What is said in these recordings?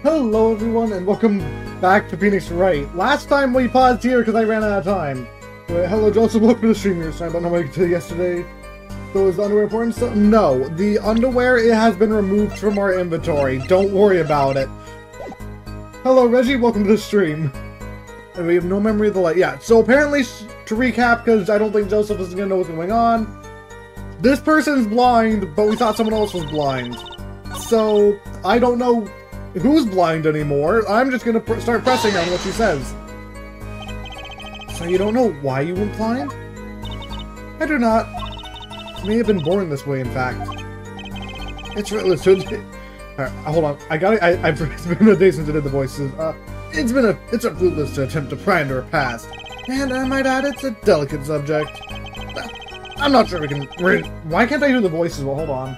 Hello everyone and welcome back to Phoenix Wright. Last time we paused here because I ran out of time. Hello Joseph, welcome to the stream here. Sorry about not making it yesterday. So is the underwear important? So, no, the underwear, it has been removed from our inventory. Don't worry about it. Hello Reggie, welcome to the stream. And we have no memory of the light. Yeah, so apparently, to recap, because I don't think Joseph is going to know what's going on, this person's blind, but we thought someone else was blind. So, I don't know who's blind anymore. I'm just gonna start pressing on what she says. So you don't know why you went blind? I do not. I may have been born this way, in fact. It's really... Alright, hold on. It's been a day since I did the voices. It's a fruitless attempt to pry into her past. And I might add, it's a delicate subject. I'm not sure we can... Why can't I do the voices? Well, hold on.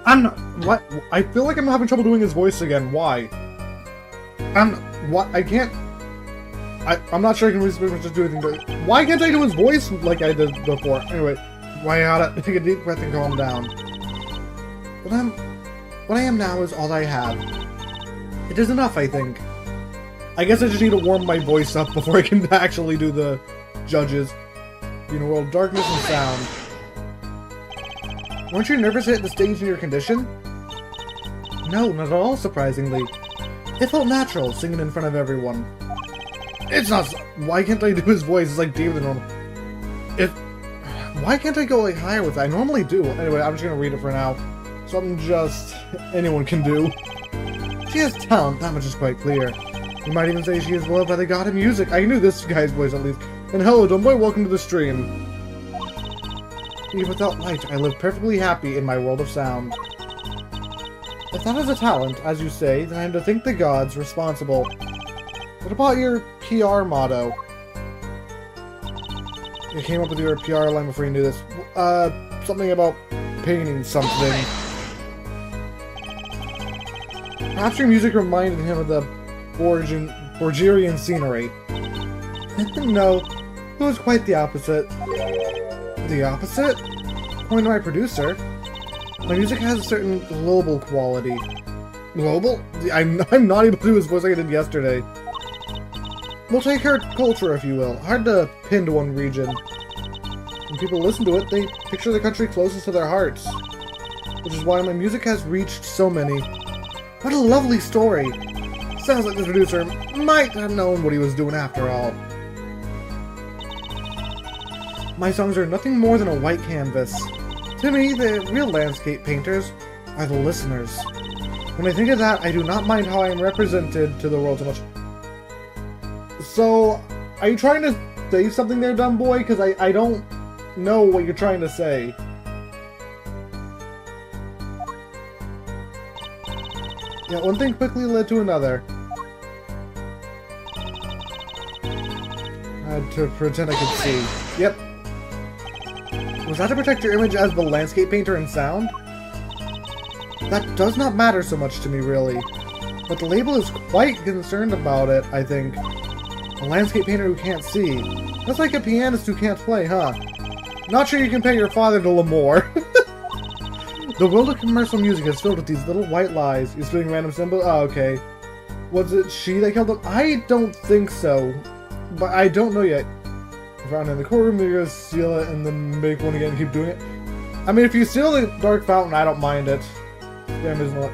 I'm not... What? I feel like I'm having trouble doing his voice again. Why? What? I can't... I'm not sure I can just do anything, but... Why can't I do his voice like I did before? Anyway, why gotta take a deep breath and calm down. What I am now is all I have. It is enough, I think. I guess I just need to warm my voice up before I can actually do the judges. In a world of darkness and sound. Weren't you nervous to hit the stage in your condition? No, not at all, surprisingly. It felt natural, singing in front of everyone. It's not... Why can't I do his voice? It's like David the normal... Why can't I go like higher with that? I normally do. Anyway, I'm just gonna read it for now. Something just... anyone can do. She has talent, that much is quite clear. You might even say she is loved by the god of music. I knew this guy's voice at least. And hello, Dumboy, welcome to the stream. Even without light, I live perfectly happy in my world of sound. If that is a talent, as you say, then I am to thank the gods responsible. What about your PR motto? You came up with your PR line before you knew this. Something about painting something. Perhaps your music reminded him of the Borgerian scenery. No, it was quite the opposite. The opposite? According to my producer, my music has a certain global quality. Global? I'm not able to do his voice like I did yesterday. We'll take her culture, if you will. Hard to pin to one region. When people listen to it, they picture the country closest to their hearts. Which is why my music has reached so many. What a lovely story! Sounds like the producer might have known what he was doing after all. My songs are nothing more than a white canvas. To me, the real landscape painters are the listeners. When I think of that, I do not mind how I am represented to the world so much. So, are you trying to say something there, dumb boy? Because I don't know what you're trying to say. Yeah, one thing quickly led to another. I had to pretend I could see. Yep. Was that to protect your image as the landscape painter in sound? That does not matter so much to me, really. But the label is quite concerned about it, I think. A landscape painter who can't see. That's like a pianist who can't play, huh? Not sure you can pay your father to L'Amour. The world of commercial music is filled with these little white lies. You're spitting random symbols? Oh, okay. Was it she that killed them? I don't think so. But I don't know yet. Found in the courtroom, they're gonna steal it and then make one again and keep doing it. I mean, if you steal the Dark Fountain, I don't mind it.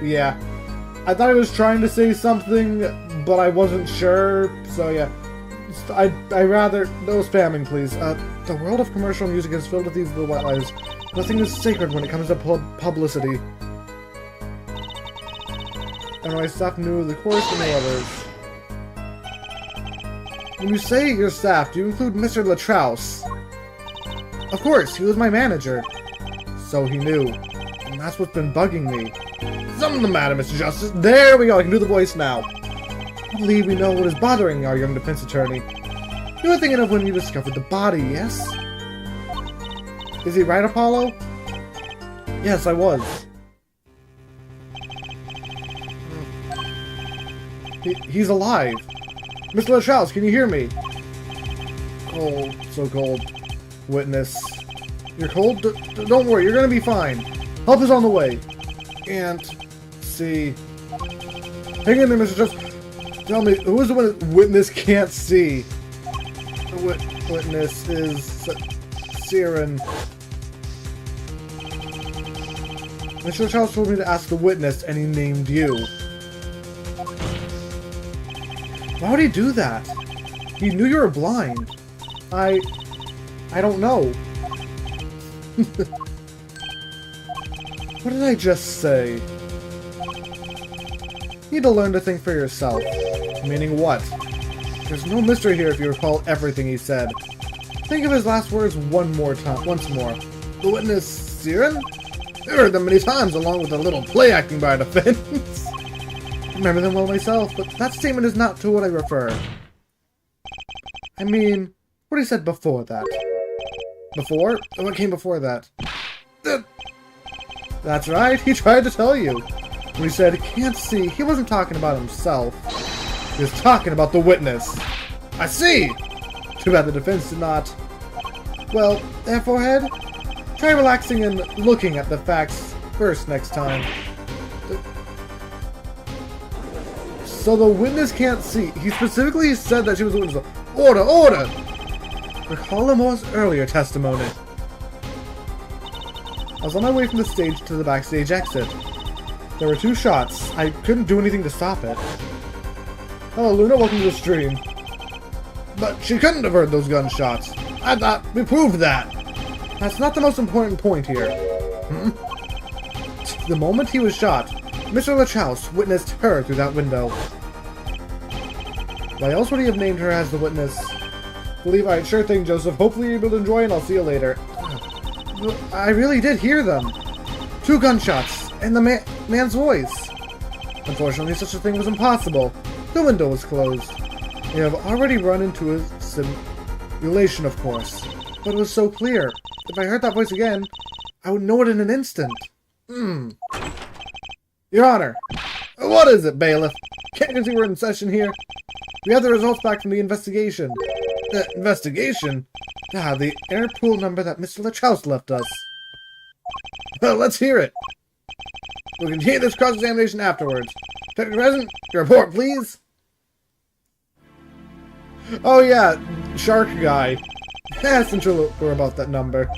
Yeah. I thought I was trying to say something, but I wasn't sure, so yeah. I rather... No spamming, please. The world of commercial music is filled with these little white lies. Nothing is sacred when it comes to publicity. And my staff knew the chorus and the others. When you say your staff, do you include Mr. Latrous? Of course, he was my manager. So he knew. And that's what's been bugging me. Something the matter, Mr. Justice. There we go, I can do the voice now. I believe we know what is bothering our young defense attorney. You were thinking of when you discovered the body, yes? Is he right, Apollo? Yes, I was. He's alive. Mr. Latrous, can you hear me? Cold, so cold. Witness. You're cold? Don't worry, you're gonna be fine. Help is on the way. And see. Hang in there, Mr. Jones. Tell me, who is the witness can't see? The witness is Siren. Mr. Charles told me to ask the witness, and he named you. Why would he do that? He knew you were blind. I don't know. What did I just say? You need to learn to think for yourself. Meaning what? There's no mystery here if you recall everything he said. Think of his last words once more. The witness, Siren? I heard them many times, along with a little play acting by defense. I remember them well myself, but that statement is not to what I refer. I mean, what he said before that. Before? What came before that? That's right, he tried to tell you. When he said, can't see, he wasn't talking about himself. He was talking about the witness. I see! Too bad the defense did not. Well, therefore, Head, try relaxing and looking at the facts first next time. So the witness can't see. He specifically said that she was a witness. Order! Order! Recall Lamore's earlier testimony. I was on my way from the stage to the backstage exit. There were 2 shots. I couldn't do anything to stop it. Hello, Luna. Welcome to the stream. But she couldn't have heard those gunshots. I thought we proved that. That's not the most important point here. The moment he was shot, Mr. LeChouse witnessed her through that window. Why else would he have named her as the witness? Alright, sure thing, Joseph. Hopefully you're able to enjoy, and I'll see you later. I really did hear them. 2 gunshots, and the man's voice. Unfortunately, such a thing was impossible. The window was closed. We have already run into a simulation, of course. But it was so clear. If I heard that voice again, I would know it in an instant. Your Honor. What is it, bailiff? Can't you see we're in session here? We have the results back from the investigation. Investigation? The Interpol number that Mr. LeChouse left us. Well, let's hear it. We'll continue this cross-examination afterwards. Detective Present, your report, please. Oh yeah, Shark Guy. Ask Interloper about that number.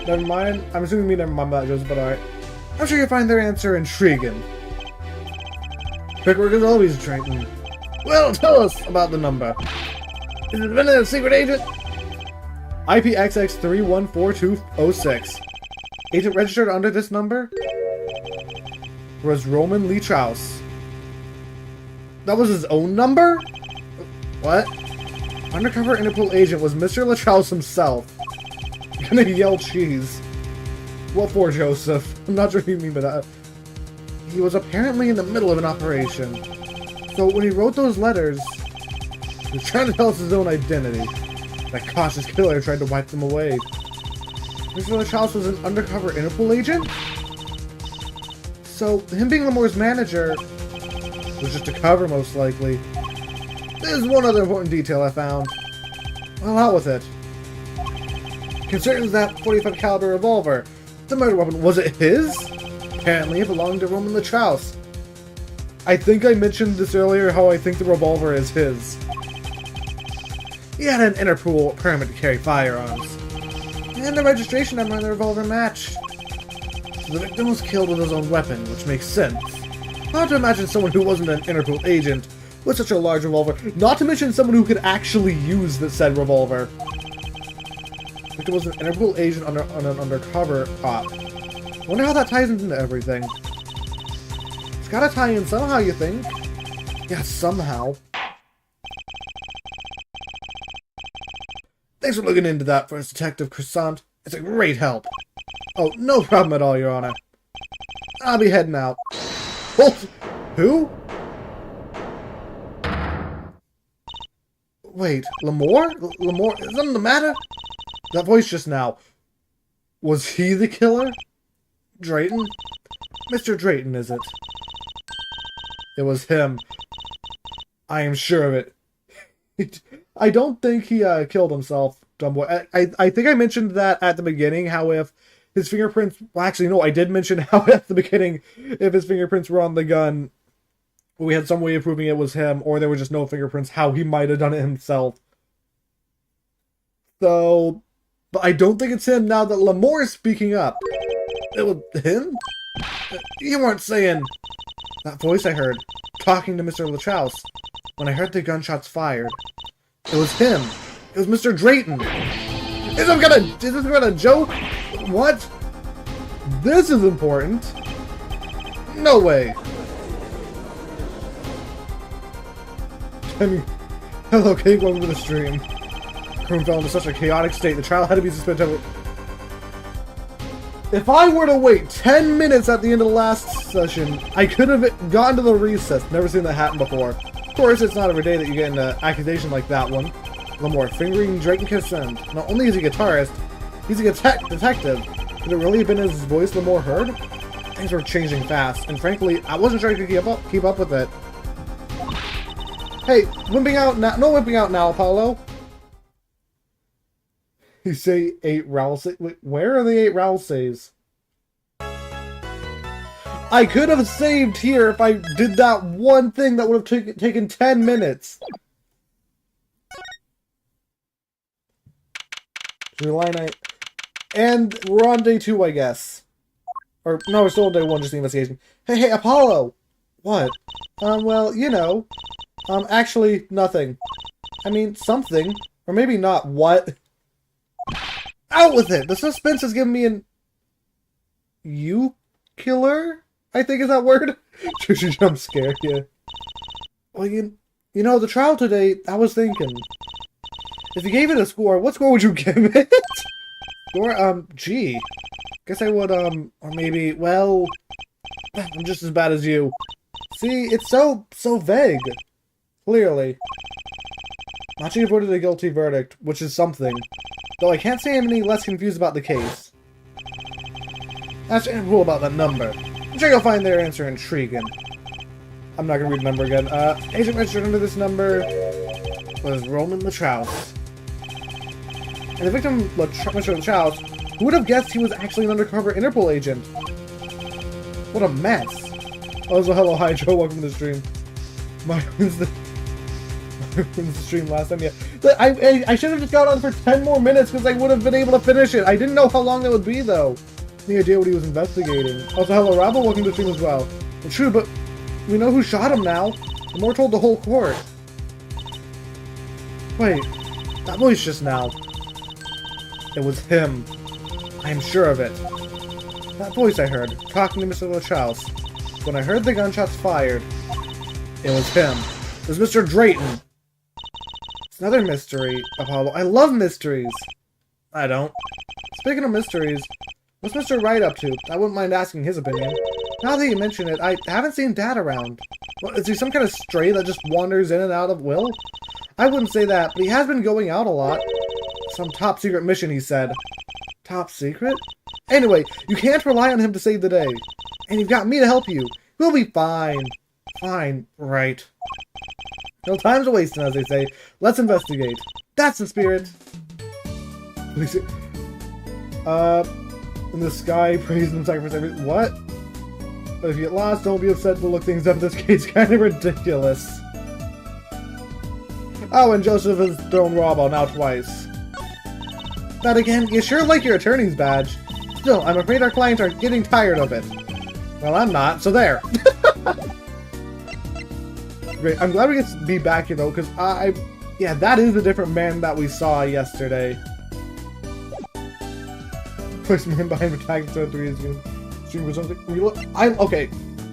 Never mind. I'm assuming me never mind about Joseph, but alright. I'm sure you'll find their answer intriguing. Quick work is always intriguing. Well, tell us about the number. Is it a secret agent? IPXX314206. Agent registered under this number was Roman LeChouse. That was his own number? What? Undercover Interpol agent was Mr. LeChouse himself. I'm gonna yell cheese. What for, Joseph? I'm not sure what you mean by that. He was apparently in the middle of an operation. So when he wrote those letters, he was trying to tell us his own identity. That cautious killer tried to wipe them away. Mr. LeChouse was an undercover Interpol agent? So, him being Lamore's manager was just a cover, most likely. There's one other important detail I found. Well, out with it. Concerns that .45 caliber revolver. The murder weapon, was it his? Apparently it belonged to Roman LeChouse. I think I mentioned this earlier, how I think the revolver is his. He had an Interpol permit to carry firearms. And the registration number on the revolver matched. So the victim was killed with his own weapon, which makes sense. Hard to imagine someone who wasn't an Interpol agent with such a large revolver, not to mention someone who could actually use the said revolver. The victim was an Interpol agent on an undercover op. Wonder how that ties into everything. It's gotta tie in somehow, you think? Yeah, somehow. Thanks for looking into that for us, Detective Croissant. It's a great help. Oh, no problem at all, Your Honor. I'll be heading out. Halt! Who? Wait, Lamore? Lamore? Is something the matter? That voice just now. Was he the killer? Drayton? Mr. Drayton, is it? It was him. I am sure of it. I don't think he killed himself. dumb boy. I think I mentioned that at the beginning, how if his fingerprints... Well, actually, no, I did mention how at the beginning, if his fingerprints were on the gun, we had some way of proving it was him, or there were just no fingerprints, how he might have done it himself. So, but I don't think it's him now that Lamore is speaking up. It was him? You weren't saying... That voice I heard, talking to Mr. Lachaus, when I heard the gunshots fired. It was him. It was Mr. Drayton. Is this gonna joke? What? This is important. No way. Hello, Kate. Welcome to the stream. Room fell into such a chaotic state. The trial had to be suspended. If I were to wait 10 minutes at the end of the last session, I could have gotten to the recess. Never seen that happen before. Of course, it's not every day that you get an accusation like that one. Lamore fingering Drayton Kissind. Not only is he a guitarist, he's a detective. Could it really have been his voice Lamore heard? Things were changing fast, and frankly, I wasn't sure I could keep up with it. Hey, wimping out now. No wimping out now, Apollo. You say 8 Ralsays? Wait, where are the 8 Ralsays? I could have saved here if I did that one thing that would have taken 10 minutes. July 9th. And we're on day 2, I guess. Or, no, we're still on day 1, just the investigation. Hey, Apollo! What? Well, you know. Actually, nothing. I mean, something. Or maybe not. What? Out with it! The suspense has given me an... You killer? I think is that word? She jump scare you. Well, you know, the trial today, I was thinking. If you gave it a score, what score would you give it? Score, G. Guess I would, or maybe, well... I'm just as bad as you. See, it's so vague. Clearly. Machi voted a guilty verdict, which is something. Though I can't say I'm any less confused about the case. That's a rule about that number. I'm sure you'll find their answer intriguing. I'm not gonna read the number again. Agent registered under this number was Roman Lachaus. And the victim, Mr. Lachaus, who would have guessed he was actually an undercover Interpol agent? What a mess. Also, hello, hi, Joe. Welcome to the stream. When's the stream last time? Yeah. I should have just got on for 10 more minutes because I would have been able to finish it. I didn't know how long that would be, though. Any idea what he was investigating? Also, hello, Rabble. Welcome to the stream as well. Well, true, but we know who shot him now. Lamore told the whole court. Wait, that voice just now. It was him. I am sure of it. That voice I heard, talking to Mr. Lachaus. When I heard the gunshots fired, it was him. It was Mr. Drayton. It's another mystery, Apollo. I love mysteries. I don't. Speaking of mysteries, what's Mr. Wright up to? I wouldn't mind asking his opinion. Now that you mention it, I haven't seen Dad around. What, is he some kind of stray that just wanders in and out of Will? I wouldn't say that, but he has been going out a lot. Some top secret mission, he said. Top secret? Anyway, you can't rely on him to save the day. And you've got me to help you. We'll be fine. Fine, right. No time's a wasting, as they say. Let's investigate. That's the spirit. Please. In the sky, praise and sacrifice everything. What? But if you get lost, don't be upset to look things up. This case kind of ridiculous. Oh, and Joseph has thrown Robbo now twice. That again, you sure like your attorney's badge. Still, I'm afraid our clients are getting tired of it. Well, I'm not, so there. Great, I'm glad we get to be back here though, because yeah, that is a different man that we saw yesterday. Push man behind the tag so 3 is stream or something. Okay.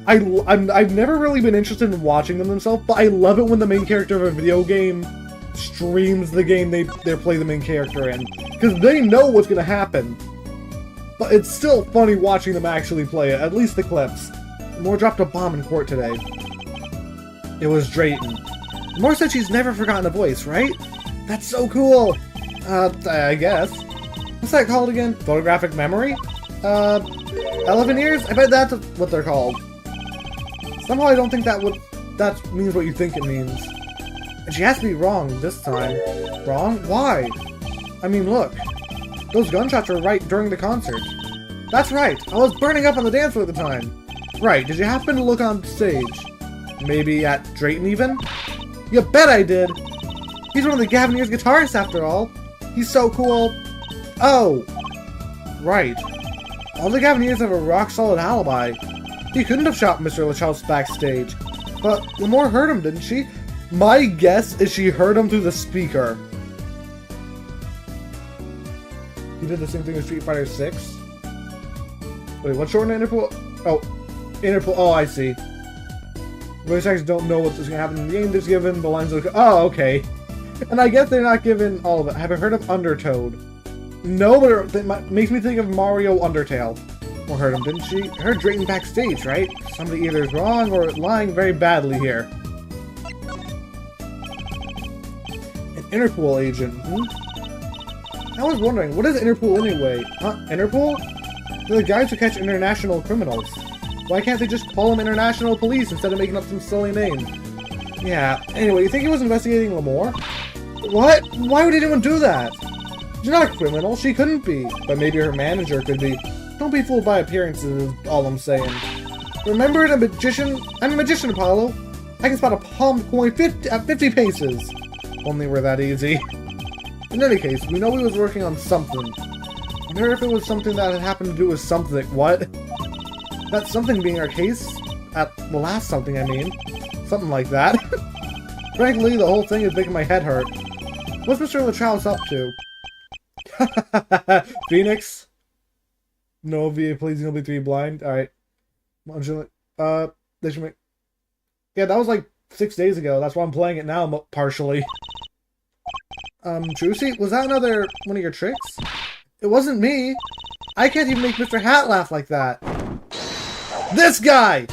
I've never really been interested in watching them themselves, but I love it when the main character of a video game streams the game they play the main character in. Because they know what's gonna happen. But it's still funny watching them actually play it, at least the clips. Moore dropped a bomb in court today. It was Drayton. Moore said she's never forgotten a voice, right? That's so cool! I guess. What's that called again? Photographic memory? Elephant ears? I bet that's what they're called. Somehow I don't think that means what you think it means. And she has to be wrong this time. Wrong? Why? I mean, look. Those gunshots were right during the concert. That's right. I was burning up on the dance floor at the time. Right. Did you happen to look on stage? Maybe at Drayton even? You bet I did. He's one of the Gavineers guitarists after all. He's so cool. Oh. Right. All the Gavineers have a rock-solid alibi. He couldn't have shot Mr. LaChalse backstage. But Lamore heard him, didn't she? My guess is she heard him through the speaker. He did the same thing in Street Fighter 6. Wait, what's short in Interpol? Oh, Interpol. Oh, I see. Voice actors don't know what's going to happen in the game. They're just given the lines of... Oh, okay. And I guess they're not given all of it. Have I heard of Undertoad? No, but it makes me think of Mario Undertale. Well, heard him, didn't she? Heard Drayton backstage, right? Somebody either is wrong or lying very badly here. An Interpol agent, I was wondering, what is Interpol anyway? Huh? Interpol? They're the guys who catch international criminals. Why can't they just call them international police instead of making up some silly name? Yeah, anyway, you think he was investigating Lamore? What? Why would anyone do that? She's not a criminal, she couldn't be. But maybe her manager could be. Don't be fooled by appearances, is all I'm saying. Remember the magician? I'm a magician, Apollo. I can spot a palm coin at 50 paces. Only we're that easy. In any case, we know he was working on something. I wonder if it was something that had happened to do with something. What? That something being our case? At the last something, I mean. Something like that. Frankly, the whole thing is making my head hurt. What's Mr. LaChalse up to? Phoenix? No, VA please, you'll be 3 blind. Alright. They should make... Yeah, that was like 6 days ago. That's why I'm playing it now, partially. Juicy? Was that another one of your tricks? It wasn't me. I can't even make Mr. Hat laugh like that. This guy!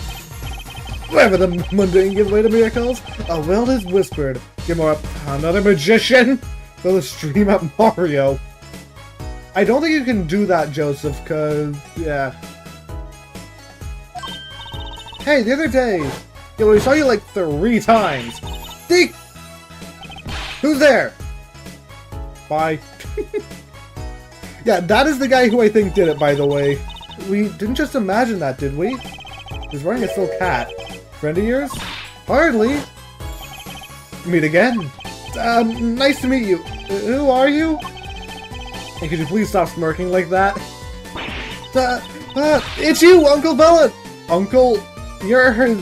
Wherever the mundane give way to miracles, a will is whispered. Give more up. Another magician? For the stream at Mario. I don't think you can do that, Joseph, cause... yeah. Hey, the other day... yeah, we saw you like 3 times. Deke! Who's there? Bye. Yeah, that is the guy who I think did it, by the way. We didn't just imagine that, did we? He's wearing a silk hat. Friend of yours? Hardly. Meet again. Nice to meet you. Who are you? And could you please stop smirking like that? It's you, Uncle Bella! Uncle? You're her...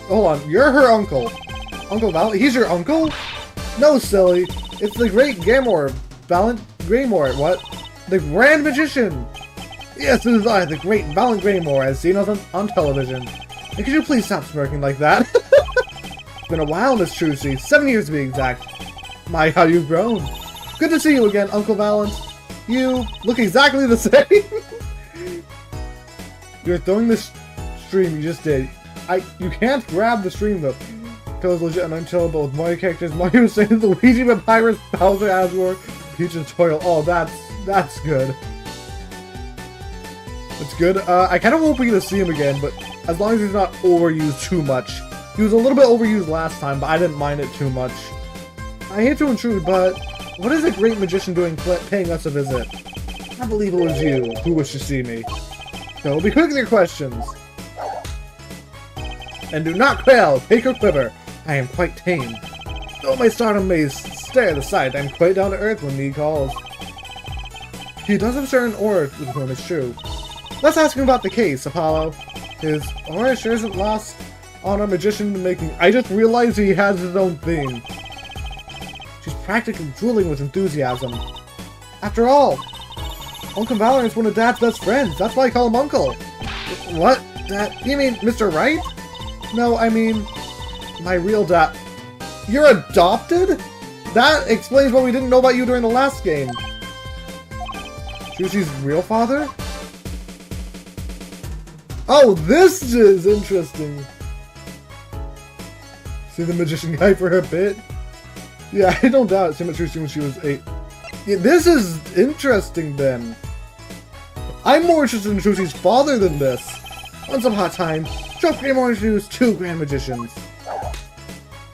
hold on, you're her uncle. Uncle Val? He's your uncle? No, silly. It's the great Gamor. Valiant Greymore, what? The Grand Magician! Yes, it is I, the great Valiant Greymore, as seen on television. And could you please stop smirking like that? It's been a while, Miss Trucy. 7 years to be exact. My, how you've grown. Good to see you again, Uncle Valiant. You look exactly the same. You're throwing this stream you just did. You can't grab the stream though. Because legit and untellable with Mario characters. Mario saying Luigi, Papyrus, Bowser, Asgore, Peach and Toil. Oh, that's good. It's good. I kind of hope we get to see him again, but as long as he's not overused too much. He was a little bit overused last time, but I didn't mind it too much. I hate to intrude, but what is a great magician doing paying us a visit? I believe it was you who wished to see me. So be quick with your questions. And do not quail, take or quiver. I am quite tame. Though my stardom may stare at the sight, I am quite down to earth when need calls. He does have certain aura with whom it's true. Let's ask him about the case, Apollo. His aura sure isn't lost on our magician making. I just realized he has his own theme. She's practically drooling with enthusiasm. After all, Uncle Valor is one of Dad's best friends. That's why I call him Uncle. What? Dad? You mean Mr. Wright? No, I mean my real dad. You're adopted? That explains what we didn't know about you during the last game. Juicy's real father? Oh, this is interesting. See the magician guy for a bit? Yeah, I don't doubt she met Juicy when she was 8. Yeah, this is interesting then. I'm more interested in Juicy's father than this. Once upon a time, Joe Kramer introduced 2 Grand Magicians.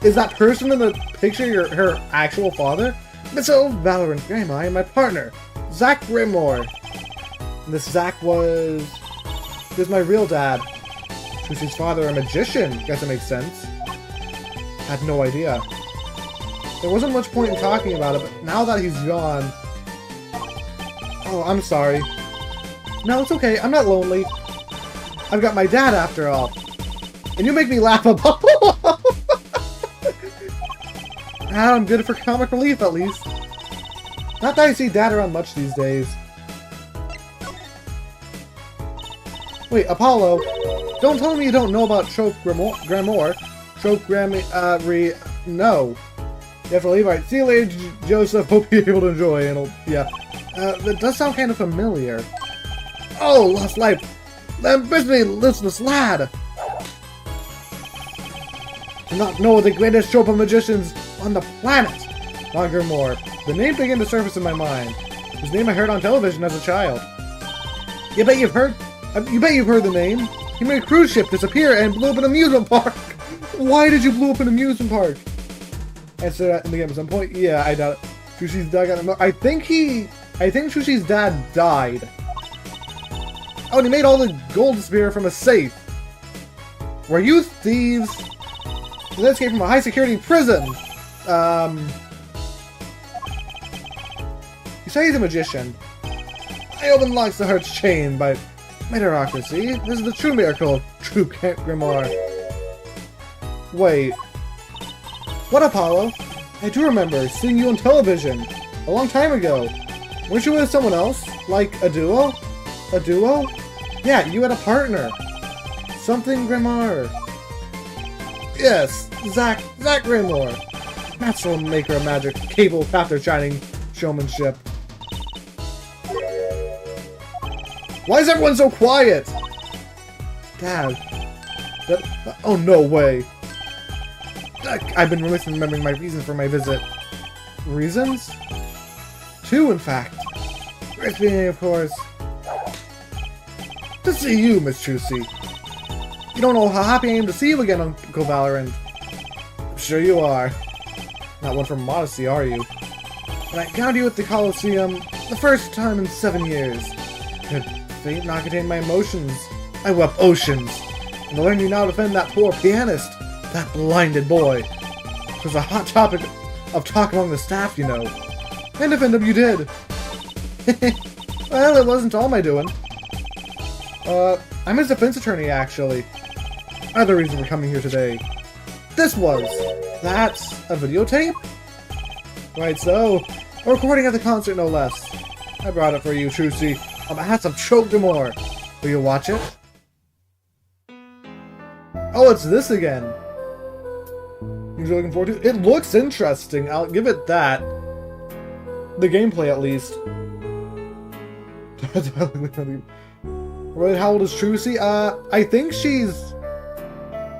Is that person in the picture her actual father? Miss O Valorant Grandma and my partner, Zach Grimore. And this Zach was my real dad. Susie's father, a magician. Guess it makes sense. Had no idea. There wasn't much point in talking about it, but now that he's gone... Oh, I'm sorry. No, it's okay. I'm not lonely. I've got my dad after all. And you make me laugh about... I'm good for comic relief, at least. Not that I see Dad around much these days. Wait, Apollo, don't tell me you don't know about Trope Grammar. Trope no. You have to leave. Alright, see you later, Joseph. Hope you're able to enjoy. And yeah. That does sound kind of familiar. Oh, Lost Life. Ambitiously listless lad. Do not know the greatest trope of magicians on the planet. More. The name began to surface in my mind. His name I heard on television as a child. You bet you've heard the name. He made a cruise ship disappear and blew up an amusement park. Why did you blow up an amusement park? Answer that in the game at some point. Yeah, I doubt it. Sushi's dad got I think Sushi's dad died. Oh, and he made all the gold disappear from a safe. Were you thieves? So they escaped from a high security prison. You say he's a magician. I open locks the heart's chain by meritocracy. This is the true miracle of true Grimoire. Wait. What, Apollo? I do remember seeing you on television a long time ago. Weren't you with someone else? Like a duo? A duo? Yeah, you had a partner. Something Grimoire. Yes, Zach Grimoire. Natural maker of magic, capable of after shining showmanship. Why is everyone so quiet? Dad. Oh, no way. I've been remembering my reasons for my visit. Reasons? Two, in fact. First being, of course, to see you, Miss Trucy. You don't know how happy I am to see you again, Uncle Valorant. I'm sure you are. Not one for modesty, are you? And I found you at the Coliseum the first time in 7 years. Could fate not contain my emotions? I wept oceans. And to learn you now defend that poor pianist, that blinded boy. It was a hot topic of talk among the staff, you know. And defend him you did. Well, it wasn't all my doing. I'm his defense attorney, actually. Another reason for coming here today. That's a videotape? Right, so, a recording at the concert, no less. I brought it for you, Trucy, on behalf of Trope Demore. Will you watch it? Oh, it's this again. You're looking forward to it? It looks interesting, I'll give it that. The gameplay, at least. Right, how old is Trucy? I think she's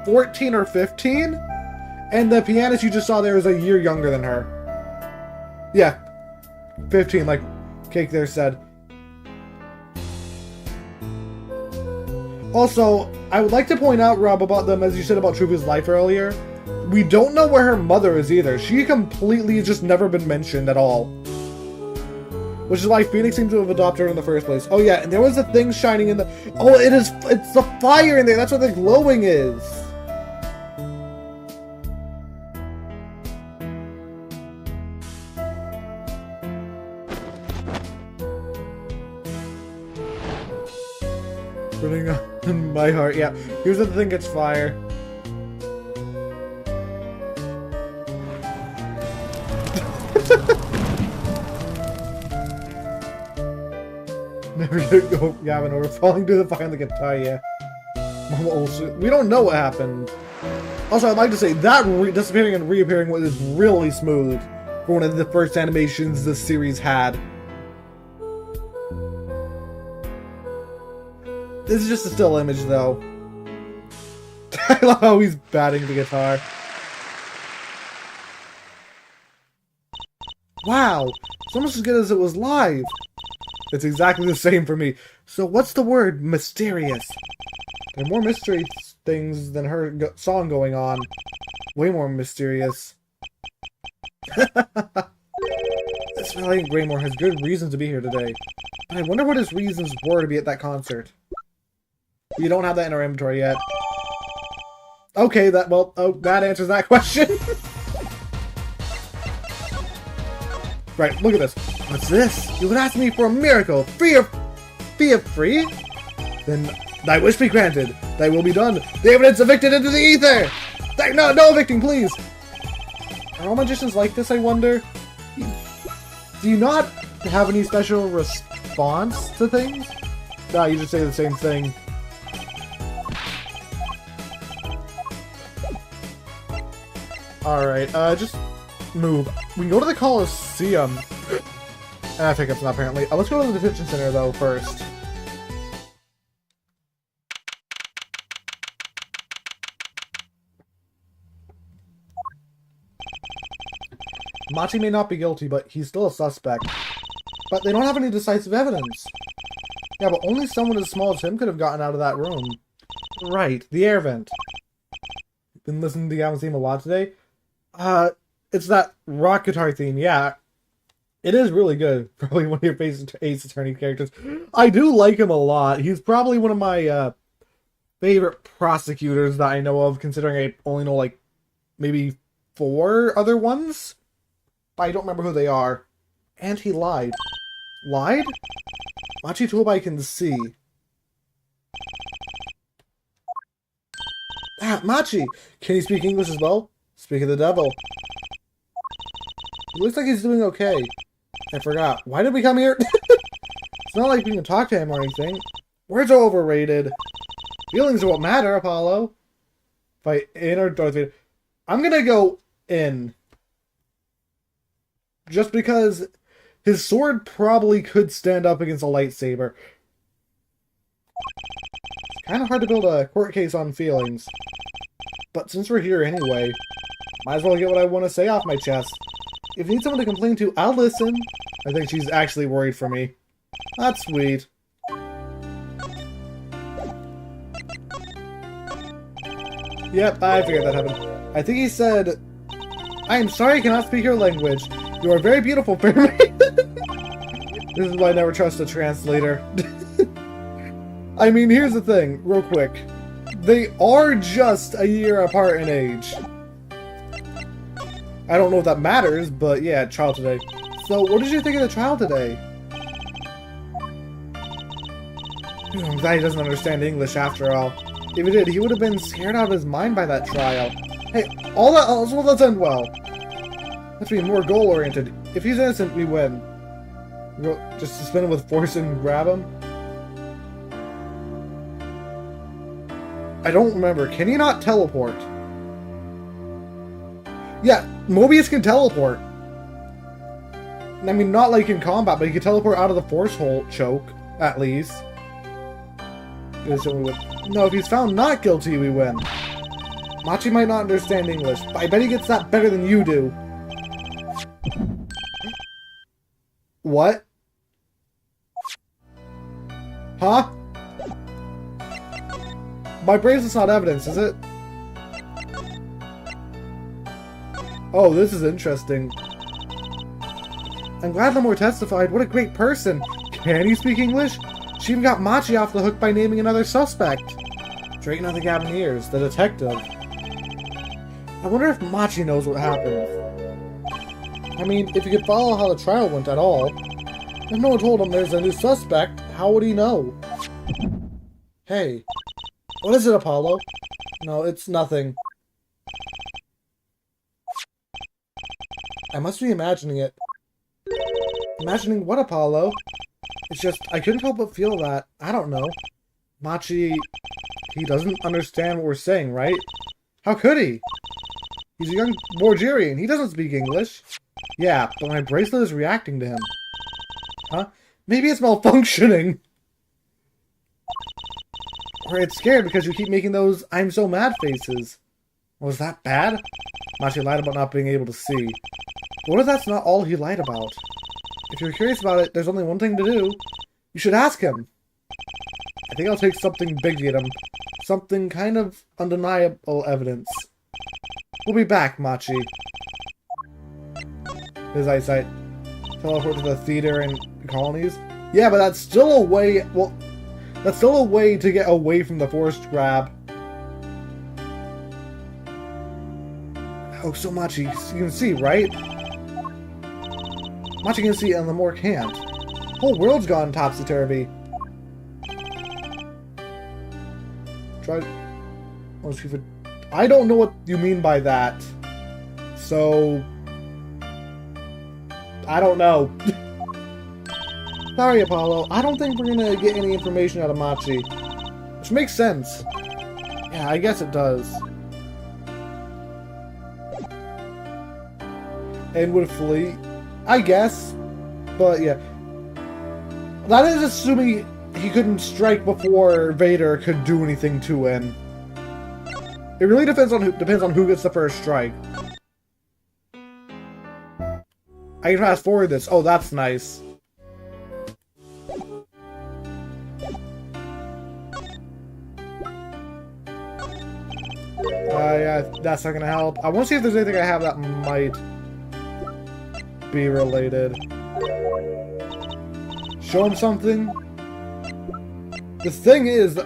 14 or 15, and the pianist you just saw there is a year younger than her. Yeah, 15, like Cake there said. Also, I would like to point out, Rob, about them, as you said about Trucy's life earlier, we don't know where her mother is either. She completely has just never been mentioned at all. Which is why Phoenix seemed to have adopted her in the first place. Oh yeah, and there was a thing shining in the... Oh, it's the fire in there! That's what the glowing is! Burning on my heart, yeah. Here's the thing gets fire. Never go, Gavin, or falling to the fire on the guitar, yeah. Mama also, we don't know what happened. Also, I'd like to say, that disappearing and reappearing was really smooth for one of the first animations this series had. This is just a still image, though. I love how he's batting the guitar. Wow, it's almost as good as it was live. It's exactly the same for me. So what's the word mysterious? There are more mystery things than her song going on. Way more mysterious. It's like Greymore has good reasons to be here today. But I wonder what his reasons were to be at that concert. We don't have that in our inventory yet. Okay, that answers that question. Right, look at this. What's this? You would ask me for a miracle, free? Then thy wish be granted. Thy will be done. The evidence evicted into the ether! No evicting, please! Are all magicians like this, I wonder? Do you not have any special response to things? Nah, you just say the same thing. Alright, just move. We can go to the Coliseum. I think it's not apparently. Let's go to the detention center though first. Machi may not be guilty, but he's still a suspect. But they don't have any decisive evidence. Yeah, but only someone as small as him could have gotten out of that room. Right, the air vent. Been listening to the album theme a lot today. It's that rock guitar theme, yeah. It is really good. Probably one of your Ace Attorney characters. I do like him a lot. He's probably one of my favorite prosecutors that I know of, considering I only know, like, maybe 4 other ones. But I don't remember who they are. And he lied. Lied? Machi told I can see. Ah, Machi! Can he speak English as well? Speak of the devil. He looks like he's doing okay. I forgot. Why did we come here? It's not like we can talk to him or anything. Words are overrated. Feelings are what matter, Apollo. Fight in or Darth Vader. I'm gonna go in. Just because his sword probably could stand up against a lightsaber. It's kind of hard to build a court case on feelings. But since we're here anyway, might as well get what I want to say off my chest. If you need someone to complain to, I'll listen. I think she's actually worried for me. That's sweet. Yep, I figured that happened. I think he said, I am sorry I cannot speak your language. You are very beautiful for me. This is why I never trust a translator. I mean, here's the thing, real quick. They are just a year apart in age. I don't know if that matters, but yeah, trial today. So, what did you think of the trial today? I'm glad he doesn't understand English after all. If he did, he would have been scared out of his mind by that trial. Hey, let's end well. Let's be more goal-oriented. If he's innocent, we win. Just suspend him with force and grab him? I don't remember. Can he not teleport? Yeah, Mobius can teleport. I mean, not like in combat, but he can teleport out of the force hole choke, at least. No, if he's found not guilty, we win. Machi might not understand English, but I bet he gets that better than you do. What? Huh? My bracelet's not evidence, is it? Oh, this is interesting. I'm glad Lemore testified. What a great person. Can he speak English? She even got Machi off the hook by naming another suspect. Straighten out the Cabineers, the detective. I wonder if Machi knows what happened. I mean, if he could follow how the trial went at all. If no one told him there's a new suspect, how would he know? Hey. What is it, Apollo? No, it's nothing. I must be imagining it. Imagining what, Apollo? It's just, I couldn't help but feel that. I don't know. Machi, he doesn't understand what we're saying, right? How could he? He's a young Borgerian. He doesn't speak English. Yeah, but my bracelet is reacting to him. Huh? Maybe it's malfunctioning. Or it's scared because you keep making those I'm so mad faces. Was that bad? Machi lied about not being able to see. What if that's not all he lied about? If you're curious about it, there's only one thing to do. You should ask him. I think I'll take something big to get him. Something kind of undeniable evidence. We'll be back, Machi. His eyesight. Teleport to the theater and colonies. Yeah, but that's still a way... Well, that's still a way to get away from the forced grab. Oh, so Machi, you can see, right? Machi can see and Lemore can't. Whole world's gone topsy-turvy. Try... I don't know what you mean by that. So... I don't know. Sorry, Apollo. I don't think we're gonna get any information out of Machi. Which makes sense. Yeah, I guess it does. And would flee. I guess. But yeah. That is assuming he couldn't strike before Vader could do anything to him. It really depends on who gets the first strike. I can fast forward this. Oh, that's nice. Yeah, that's not gonna help. I want to see if there's anything I have that might be related. Show him something. The thing is,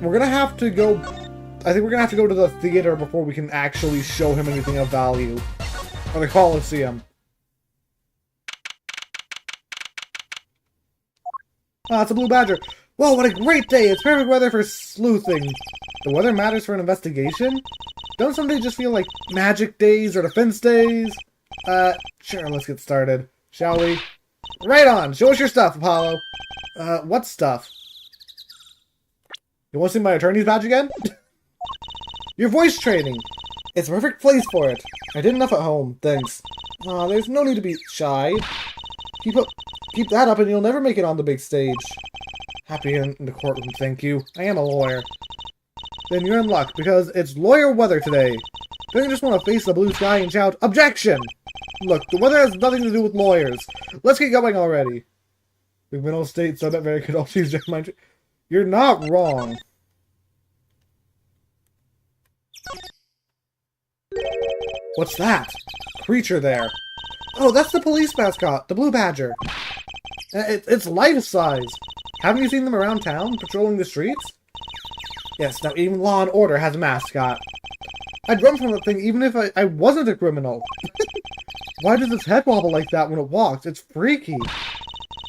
we're gonna have to go... I think we're gonna have to go to the theater before we can actually show him anything of value. Or the Coliseum. Ah, it's a blue badger. Whoa, what a great day! It's perfect weather for sleuthing. The weather matters for an investigation? Don't some days just feel like magic days or defense days? Sure, let's get started. Shall we? Right on! Show us your stuff, Apollo! What stuff? You want to see my attorney's badge again? Your voice training! It's a perfect place for it. I did enough at home, thanks. Aw, there's no need to be shy. Keep that up and you'll never make it on the big stage. Happy in the courtroom, thank you. I am a lawyer. Then you're in luck, because it's lawyer weather today. Don't you just want to face the blue sky and shout, OBJECTION! Look, the weather has nothing to do with lawyers. Let's get going already. We've been all states, so I bet very could also use my... You're not wrong. What's that? Creature there. Oh, that's the police mascot, the blue badger. It's life-size. Haven't you seen them around town, patrolling the streets? Yes, now even Law and Order has a mascot. I'd run from that thing even if I wasn't a criminal. Why does its head wobble like that when it walks? It's freaky.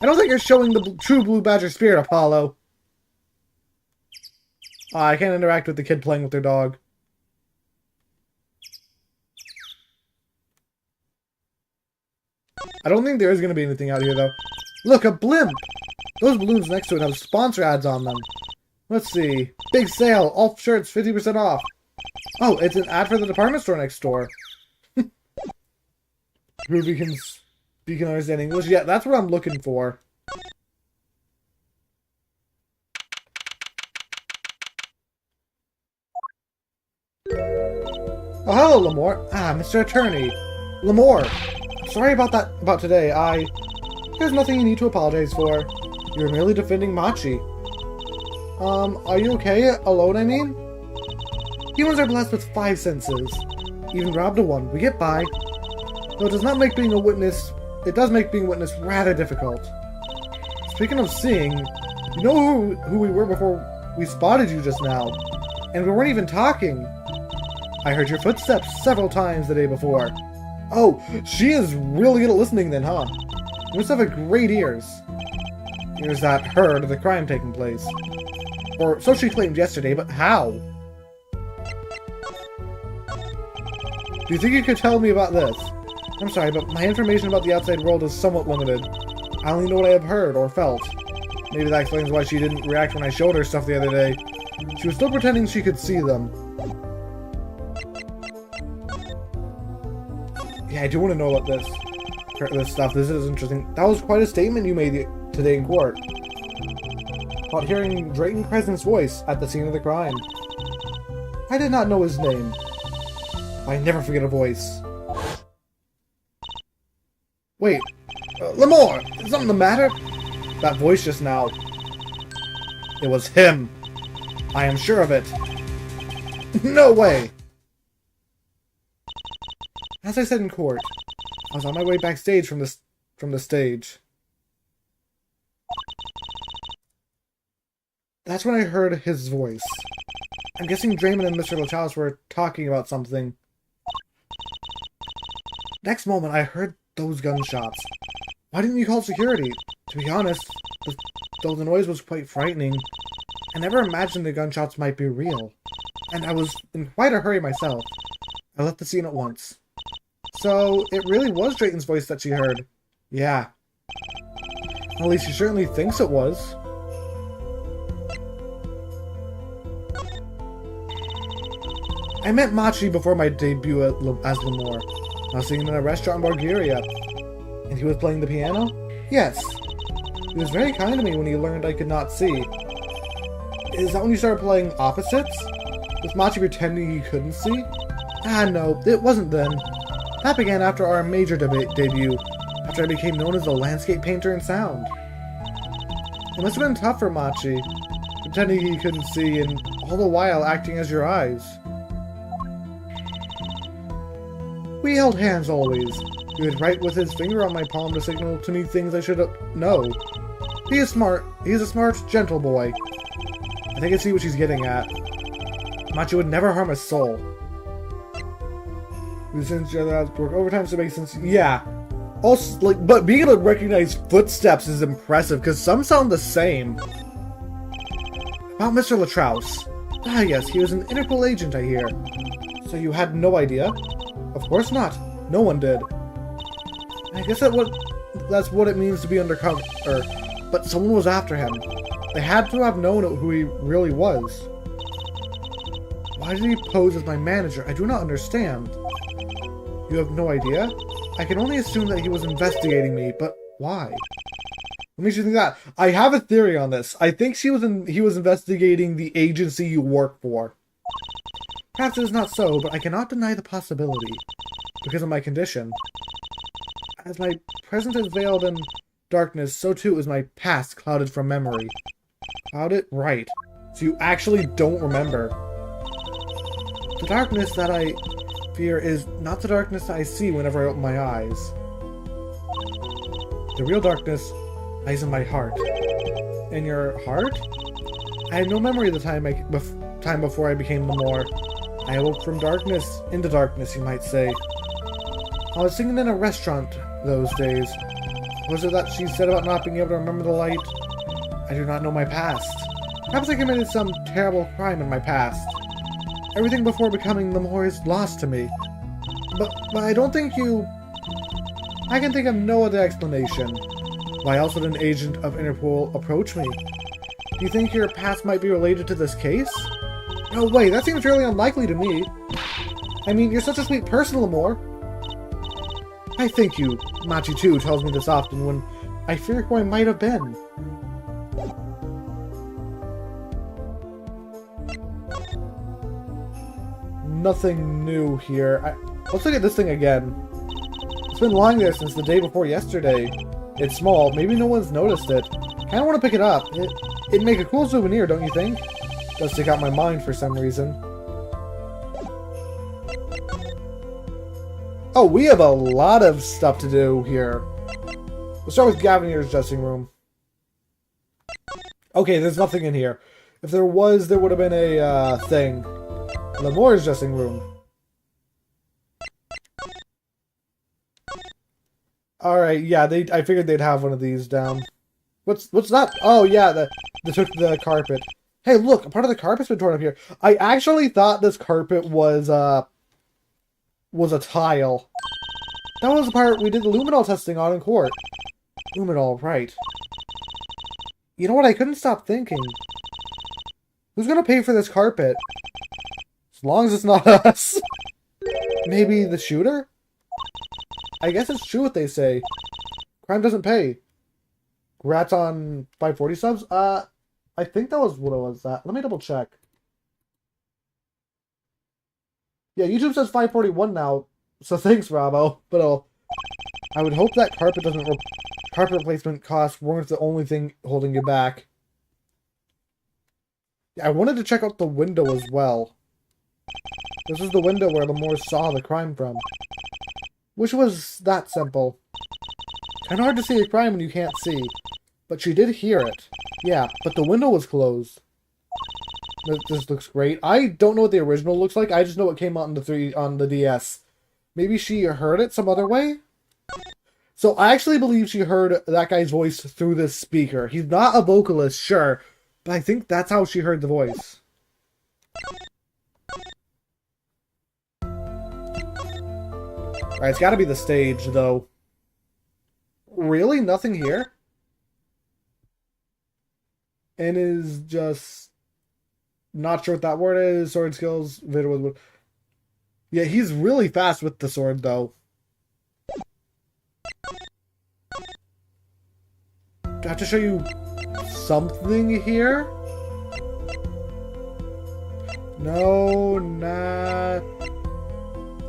I don't think you're showing the true blue badger spirit, Apollo. I can't interact with the kid playing with their dog. I don't think there is going to be anything out here, though. Look, a blimp! Those balloons next to it have sponsor ads on them. Let's see. Big sale! All shirts 50% off. Oh, it's an ad for the department store next door. Ruby can speak and understand English. Yeah, that's what I'm looking for. Oh, hello, Lemore. Ah, Mr. Attorney. Lemore. Sorry about today. There's nothing you need to apologize for. You're merely defending Machi. Are you okay? Alone, I mean? Humans are blessed with 5 senses. Even robbed of one, we get by. Though it does make being a witness rather difficult. Speaking of seeing, you know who we were before we spotted you just now. And we weren't even talking. I heard your footsteps several times the day before. Oh, she is really good at listening then, huh? You must have a great ears. Ears that heard of the crime taking place. Or so she claimed yesterday, but how? Do you think you could tell me about this? I'm sorry, but my information about the outside world is somewhat limited. I only know what I have heard or felt. Maybe that explains why she didn't react when I showed her stuff the other day. She was still pretending she could see them. Yeah, I do want to know about this stuff. This is interesting. That was quite a statement you made today in court. About hearing Drayton Crescent's voice at the scene of the crime. I did not know his name. I never forget a voice. Wait, Lemore, is something the matter? That voice just now. It was him. I am sure of it. No way! As I said in court, I was on my way backstage from from the stage. That's when I heard his voice. I'm guessing Draymond and Mr. LaChalice were talking about something. Next moment, I heard those gunshots. Why didn't you call security? To be honest, though the noise was quite frightening, I never imagined the gunshots might be real. And I was in quite a hurry myself. I left the scene at once. So, it really was Drayton's voice that she heard. Yeah. At least she certainly thinks it was. I met Machi before my debut as Lemore. I was singing in a restaurant in Bulgaria. And he was playing the piano? Yes. He was very kind to me when he learned I could not see. Is that when you started playing opposites? Was Machi pretending he couldn't see? Ah, no, it wasn't then. That began after our major debut, after I became known as a landscape painter in sound. It must have been tough for Machi, pretending he couldn't see and all the while acting as your eyes. We held hands always. He would write with his finger on my palm to signal to me things I should know. He is smart. He is a smart, gentle boy. I think I see what she's getting at. Machi would never harm a soul. We sent each other out to work overtime to make sense. Yeah. Also, but being able to recognize footsteps is impressive, because some sound the same. About Mr. LaTrous. Ah, yes, he was an Interpol agent, I hear. So you had no idea? Of course not. No one did. I guess that's what it means to be undercover. But someone was after him. They had to have known who he really was. Why did he pose as my manager? I do not understand. You have no idea? I can only assume that he was investigating me, but why? What makes you think that? I have a theory on this. I think he was investigating the agency you work for. Perhaps it is not so, but I cannot deny the possibility. Because of my condition. As my present is veiled in darkness, so too is my past clouded from memory. Clouded? Right. So you actually don't remember. The darkness that I fear is not the darkness I see whenever I open my eyes. The real darkness lies in my heart. In your heart? I had no memory of the time before I became Lemore. I awoke from darkness into darkness, you might say. I was singing in a restaurant those days. Was it that she said about not being able to remember the light? I do not know my past. Perhaps I committed some terrible crime in my past. Everything before becoming Lemore is lost to me. But I don't think you... I can think of no other explanation. Why else would an agent of Interpol approach me? Do you think your past might be related to this case? No way, that seems really unlikely to me. I mean, you're such a sweet person, Lemore. I thank you. Machi too tells me this often when I fear who I might have been. Nothing new here. Let's look at this thing again. It's been lying there since the day before yesterday. It's small. Maybe no one's noticed it. Kinda want to pick it up. It'd make a cool souvenir, don't you think? Does stick out my mind for some reason. Oh, we have a lot of stuff to do here. We'll start with Gavinier's dressing room. Okay, there's nothing in here. If there was, there would have been a thing. Lemore's dressing room. Alright, yeah, I figured they'd have one of these down. What's that? Oh, yeah, they took the carpet. Hey, look, a part of the carpet's been torn up here. I actually thought this carpet was a tile. That was the part we did the luminol testing on in court. Luminol, right. You know what, I couldn't stop thinking. Who's gonna pay for this carpet? As long as it's not us. Maybe the shooter? I guess it's true what they say. Crime doesn't pay. Congrats on 540 subs? I think that was what it was. Let me double check. Yeah, YouTube says 541 now, so thanks, Rabo. But I would hope that carpet replacement costs weren't the only thing holding you back. Yeah, I wanted to check out the window as well. This is the window where Lemore saw the crime from. Which was that simple. Kinda hard to see a crime when you can't see. But she did hear it. Yeah, but the window was closed. This looks great. I don't know what the original looks like. I just know it came out on the DS. Maybe she heard it some other way? So I actually believe she heard that guy's voice through this speaker. He's not a vocalist, sure, but I think that's how she heard the voice. Alright, it's gotta be the stage, though. Really? Nothing here? And is just... not sure what that word is. Sword skills. Video. Yeah, he's really fast with the sword, though. Do I have to show you something here? No, nah.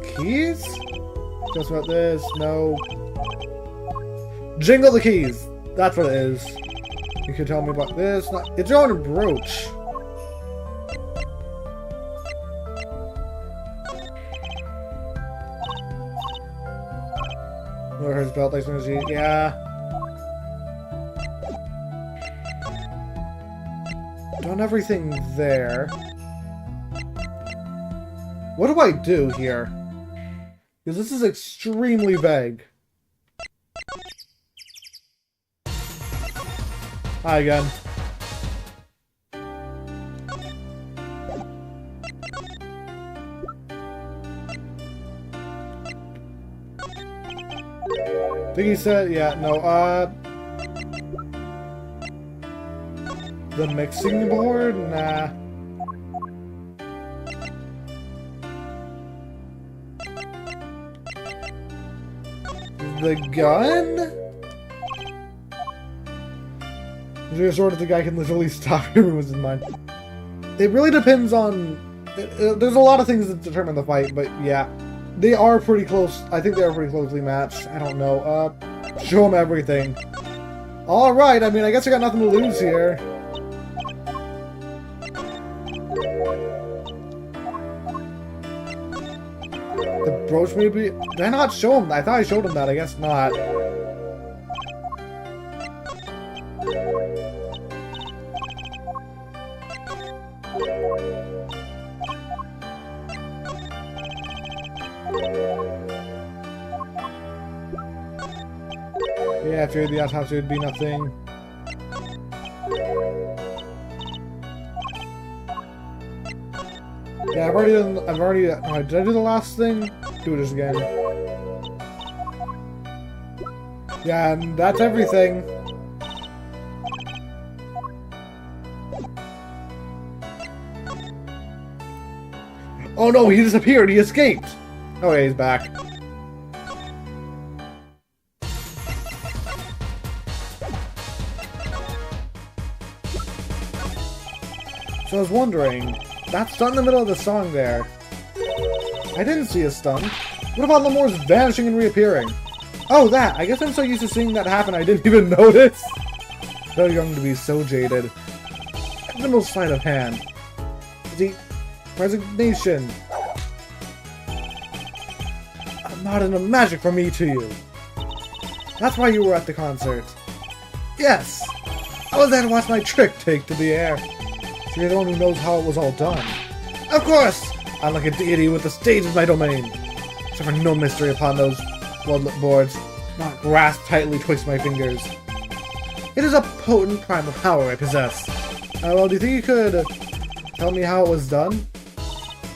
Keys? Just about this. No. Jingle the keys. That's what it is. You can tell me about this. It's your own brooch. Or his belt, like energy. Yeah. Done everything there. What do I do here? Because this is extremely vague. Hi again. I think he said, yeah, no, the mixing board? Nah. The gun? There's sort of the guy can literally stop him with his mind. It really depends on... there's a lot of things that determine the fight, but yeah. They are pretty close. I think they are pretty closely matched. I don't know. Show him everything. Alright, I mean, I guess I got nothing to lose here. The brooch maybe? Did I not show him? I thought I showed him that. I guess not. Yeah, after the autopsy would be nothing. Yeah, I've already done, did I do the last thing? Do this again. Yeah, and that's everything. Oh no, he disappeared, he escaped! Oh yeah, he's back. So I was wondering, that stun in the middle of the song there. I didn't see a stun. What about Lemoore's vanishing and reappearing? Oh, that! I guess I'm so used to seeing that happen I didn't even notice. So young to be so jaded. Animal sleight of hand. The resignation. Not enough magic from me to you. That's why you were at the concert. Yes! I was there to watch my trick take to the air. So you're the one who knows how it was all done. Of course! I'm like a deity with the stage as my domain. Suffer no mystery upon those bloodlet boards. Not grasp tightly twixt my fingers. It is a potent primal power I possess. Well, do you think you could tell me how it was done?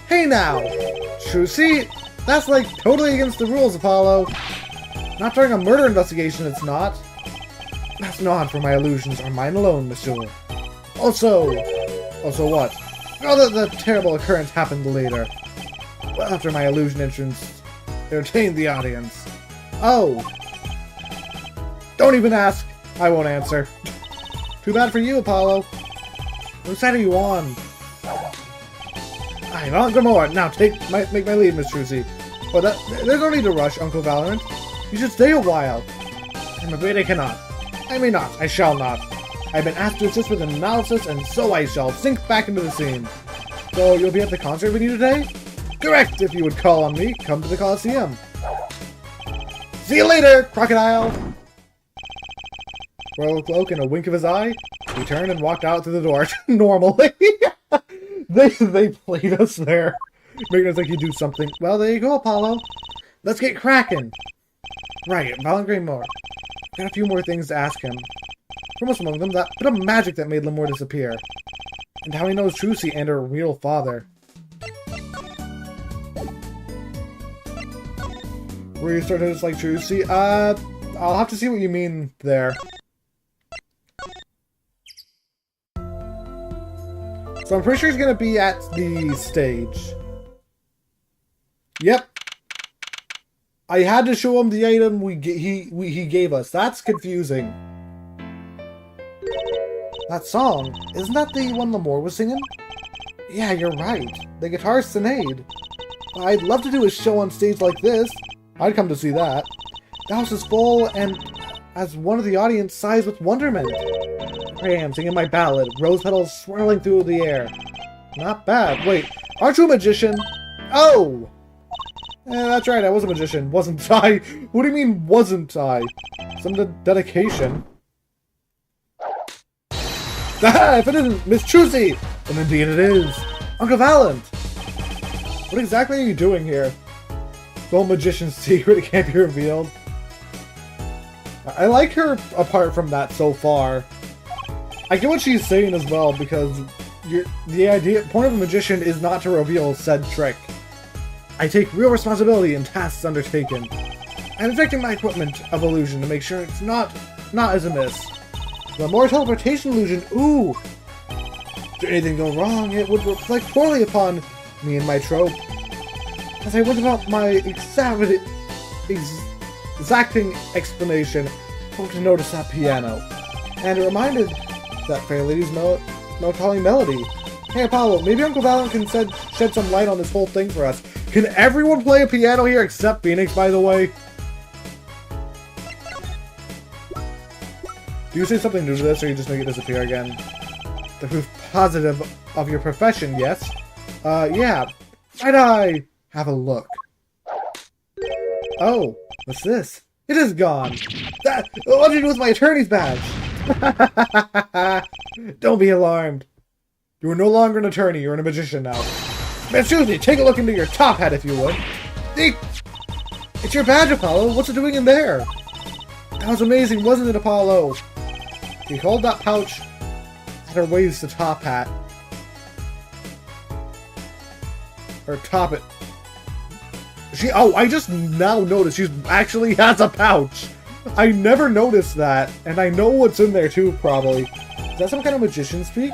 Hey now! True, see? That's like totally against the rules, Apollo. Not during a murder investigation, it's not. That's not for my illusions are mine alone, monsieur. Also what? Now that the terrible occurrence happened later. Well, after my illusion entrance entertained the audience. Oh. Don't even ask. I won't answer. Too bad for you, Apollo. Whose side are you on? I'm on Gamora. Now make my lead, Miss Trucy. But there's no need to rush, Uncle Valorant. You should stay a while. I'm afraid I cannot. I may not. I shall not. I've been asked to assist with an analysis, and so I shall sink back into the scene. So you'll be at the concert with you today? Correct. If you would call on me, come to the Coliseum. See you later, Crocodile. royal cloak and a wink of his eye, he turned and walked out through the door. Normally. they played us there. Making us think he'd do something. Well, there you go, Apollo. Let's get cracking. Right, Valentine got a few more things to ask him. Foremost among them, that bit of magic that made Limor disappear. And how he knows Trucy and her real father. Were you starting to dislike Trucy? I'll have to see what you mean there. So I'm pretty sure he's gonna be at the stage. Yep. I had to show him the item he gave us. That's confusing. That song, isn't that the one Limor was singing? Yeah, you're right. The guitar's Sinead. I'd love to do a show on stage like this. I'd come to see that. The house is full, and as one of the audience sighs with wonderment. Here I am singing my ballad, rose petals swirling through the air. Not bad. Wait, aren't you a magician? Oh! That's right, I was a magician, wasn't I? What do you mean, wasn't I? Some dedication. Ah, if it isn't Miss Trucy! And indeed it is. Uncle Valent! What exactly are you doing here? The whole magician's secret can't be revealed. I like her apart from that so far. I get what she's saying as well, because the point of a magician is not to reveal said trick. I take real responsibility in tasks undertaken. I'm inspecting my equipment of illusion to make sure it's not as amiss. The more teleportation illusion, ooh! Did anything go wrong, it would reflect poorly upon me and my trope. As I went about my exacting explanation, I hope to notice that piano. And it reminded that fair lady's melancholy melody. Hey Apollo, maybe Uncle Valent can shed some light on this whole thing for us. Can everyone play a piano here except Phoenix, by the way? Do you say something new to this, or you just make it disappear again? The proof positive of your profession, yes? Yeah. Might I have a look? Oh, what's this? It is gone! What did you do with my attorney's badge? Don't be alarmed. You are no longer an attorney, you're a magician now. Miss Trucy, take a look into your top hat if you would. It's your badge, Apollo. What's it doing in there? That was amazing, wasn't it, Apollo? He held that pouch at her waist to top hat. Or top it. I just now noticed she actually has a pouch. I never noticed that, and I know what's in there too, probably. Is that some kind of magician speak?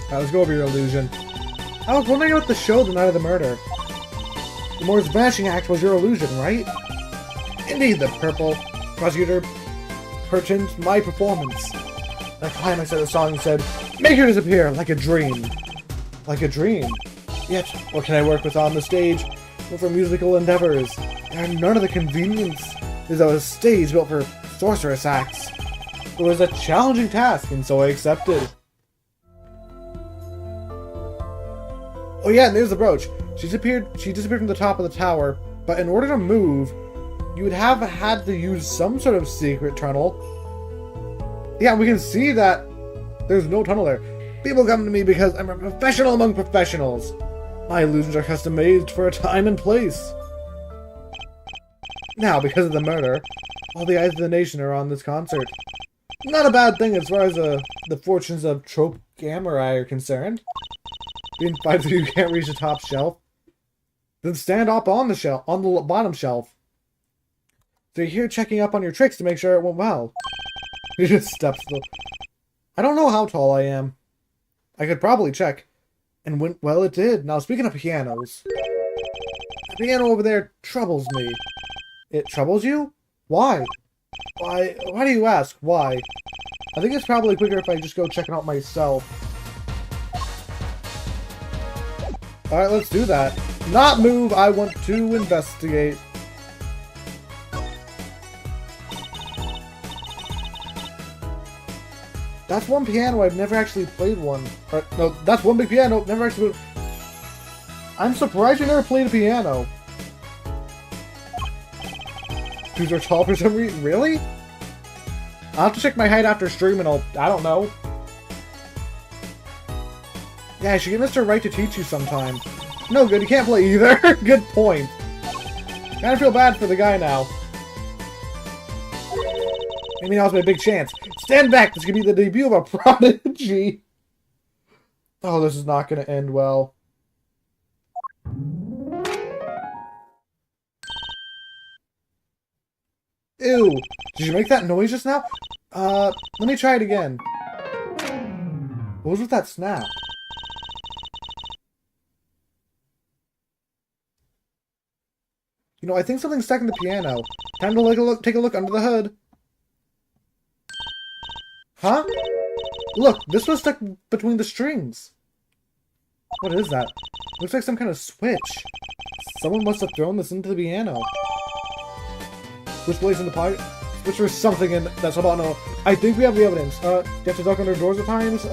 Alright, let's go over your illusion. I was wondering about the show the night of the murder. Limor's vanishing act was your illusion, right? Indeed, the purple prosecutor pertained my performance. The climax of the song said, "Make her disappear like a dream." Like a dream. Yet, what can I work with on the stage? But for musical endeavors, there are none of the conveniences of a stage built for sorceress acts. It was a challenging task, and so I accepted. Oh yeah, and there's the brooch. She disappeared from the top of the tower, but in order to move, you would have had to use some sort of secret tunnel. Yeah, we can see that there's no tunnel there. People come to me because I'm a professional among professionals. My illusions are custom-made for a time and place. Now, because of the murder, all the eyes of the nation are on this concert. Not a bad thing as far as the fortunes of Trope Gamurai are concerned. Being fighted you can't reach the top shelf. Then stand up on the shelf, on the bottom shelf. So you're here checking up on your tricks to make sure it went well. You just steps. I don't know how tall I am. I could probably check. And well, it did. Now, speaking of pianos. The piano over there troubles me. It troubles you? Why? Why do you ask? Why? I think it's probably quicker if I just go check it out myself. Alright, let's do that. Not move, I want to investigate. That's one piano, I've never actually played one. Or, no, that's one big piano, never actually played. I'm surprised you never played a piano. Shoes are tall for some reason. Really? I'll have to check my height after stream and I don't know. Yeah, I should get Mr. Wright to teach you sometime. No good, you can't play either. Good point. Kinda feel bad for the guy now. Maybe now's my big chance. Stand back! This could be the debut of a prodigy! Oh, this is not gonna end well. Ew! Did you make that noise just now? Let me try it again. What was with that snap? You know, I think something's stuck in the piano. Time to take a look under the hood. Huh? Look, this was stuck between the strings. What is that? Looks like some kind of switch. Someone must have thrown this into the piano. Switch blades in the pocket? Switch or something in that's about no. I think we have the evidence. Do you have to duck under doors at times?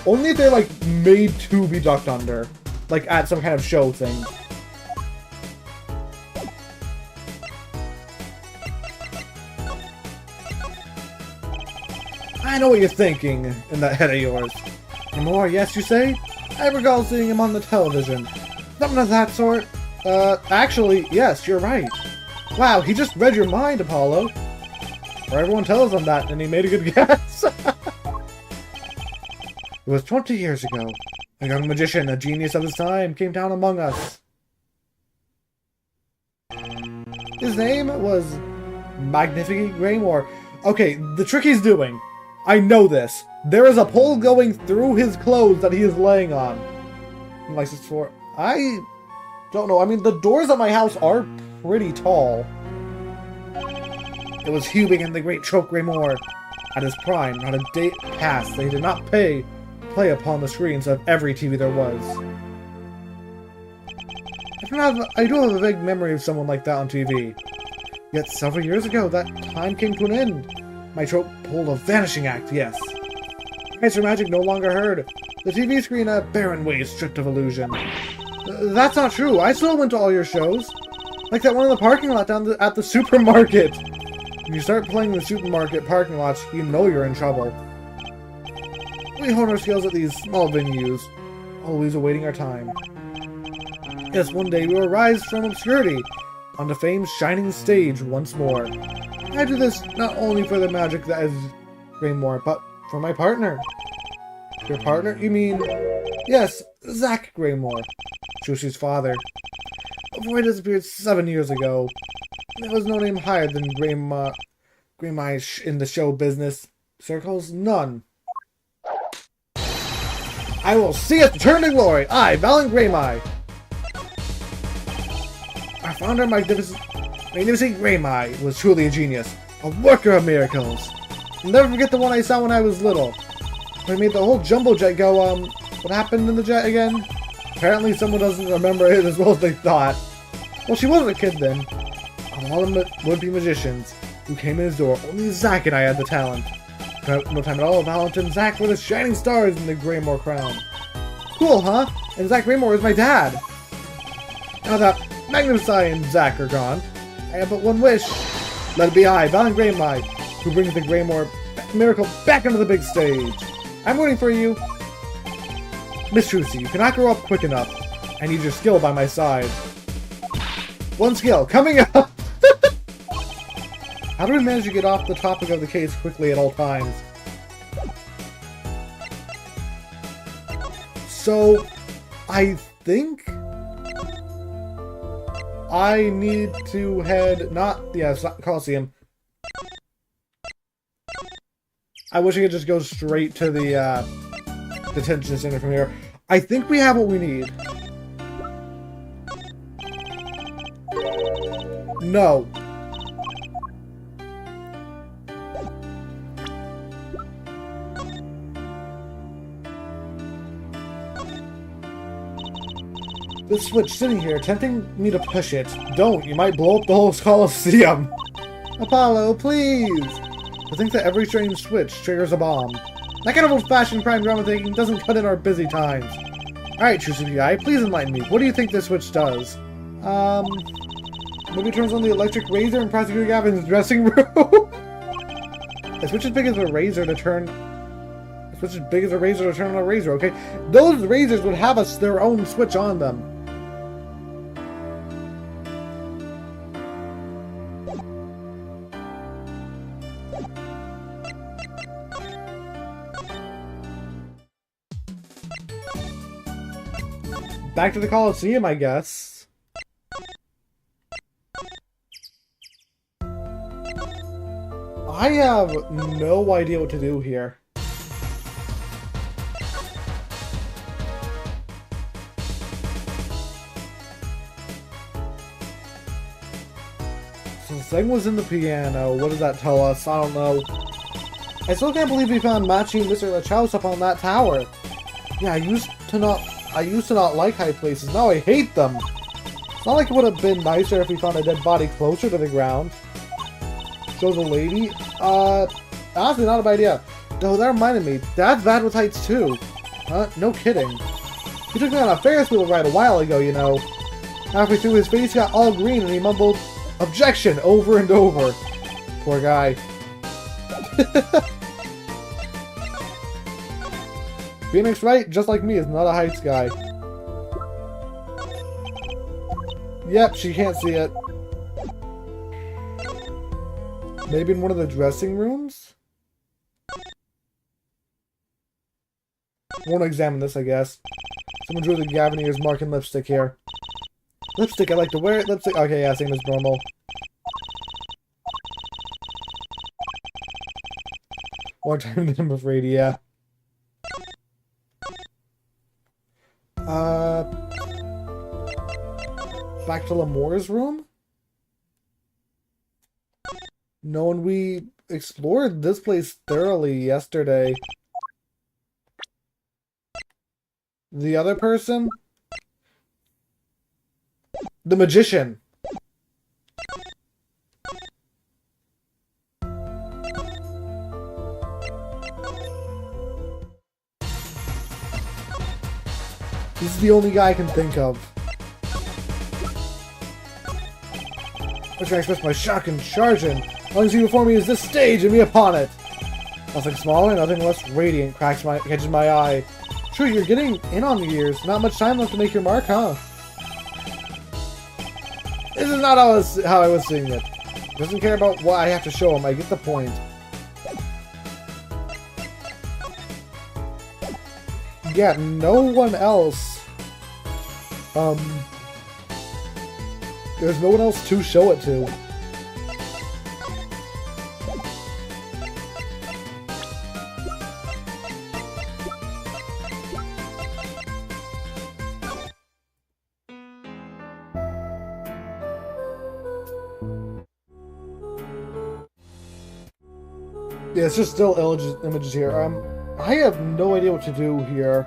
Only if they're like made to be ducked under. Like at some kind of show thing. I know what you're thinking in that head of yours. More, yes, you say? I recall seeing him on the television. Something of that sort. Actually, yes, you're right. Wow, he just read your mind, Apollo. Or everyone tells him that, and he made a good guess. It was 20 years ago. A young magician, a genius of his time, came down among us. His name was Magnificent Greymore. Okay, the trick he's doing. I know this. There is a pole going through his clothes that he is laying on. License for... I don't know. I mean, the doors at my house are pretty tall. It was Hubing and the Great Trope Greymore. At his prime, not a day passed they did not play upon the screens of every TV there was. I do have a vague memory of someone like that on TV. Yet several years ago, that time came to an end. My trope pulled a vanishing act, yes. Answer magic no longer heard. The TV screen a barren waste stripped of illusion. That's not true. I still went to all your shows. Like that one in the parking lot down at the supermarket. When you start playing in the supermarket parking lots, you know you're in trouble. We hone our skills at these small venues, always awaiting our time. Yes, one day we will rise from obscurity onto fame's shining stage once more. I do this not only for the magic that is Greymore, but for my partner. Your partner? You mean... Yes, Zach Greymore. Jushi's father. Before he disappeared 7 years ago, there was no name higher than Greymore in the show business circles. None. I will see us return to glory. I, Valen Greymai. Our founder, Magnificent Greymai, was truly a genius. A worker of miracles. I'll never forget the one I saw when I was little. When I made the whole jumbo jet go, what happened in the jet again? Apparently someone doesn't remember it as well as they thought. Well, she wasn't a kid then. Of all the would-be magicians who came in his door, only Zack and I had the talent. No time at all, Valentin and Zack were the shining stars in the Greymore crown. Cool, huh? And Zack Greymore is my dad. Now that Magnificent and Zack are gone, I have but one wish. Let it be I, Valen Greymai, who brings the Greymore miracle back onto the big stage. I'm waiting for you. Miss Trucy, you cannot grow up quick enough. I need your skill by my side. One skill, coming up! How do we manage to get off the topic of the case quickly at all times? So, I think I need to head, it's not Coliseum. I wish I could just go straight to the detention center from here. I think we have what we need. No. This switch sitting here, tempting me to push it. Don't, you might blow up the whole Coliseum. Apollo, please! To think that every strange switch triggers a bomb. That kind of old-fashioned crime drama thinking doesn't cut in our busy times. Alright, Trilogy guy, please enlighten me. What do you think this switch does? Maybe it turns on the electric razor in Prosecutor Gavin's dressing room? A switch as big as a razor to turn... A switch as big as a razor to turn on a razor, okay? Those razors would have their own switch on them. Back to the Coliseum, I guess. I have no idea what to do here. So the thing was in the piano. What does that tell us? I don't know. I still can't believe we found Machi and Mr. LeChouse up on that tower. Yeah, I used to not like high places. Now I hate them. It's not like it would have been nicer if we found a dead body closer to the ground. Shows a lady? Honestly, not a bad idea. No, that reminded me. Dad's bad with heights too. No kidding. He took me on a Ferris wheel ride a while ago, you know. Halfway through, his face got all green and he mumbled, "Objection!" over and over. Poor guy. Phoenix Wright, just like me, is not a heights guy. Yep, she can't see it. Maybe in one of the dressing rooms? Won't examine this, I guess. Someone drew the Gavineer's mark in lipstick here. Lipstick, I like to wear it. Lipstick, okay, yeah, same as normal. More time than I'm afraid, yeah. Back to Lamore's room? No, and we explored this place thoroughly yesterday. The other person? The magician. This is the only guy I can think of. Which I express my shock and charging. All you see before me is this stage and me upon it. Nothing smaller, nothing less radiant catches my eye. True, you're getting in on the years. Not much time left to make your mark, huh? This is not how I was seeing it. Doesn't care about what I have to show him. I get the point. Yeah, no one else. There's no one else to show it to. Yeah, it's just still images here. I have no idea what to do here.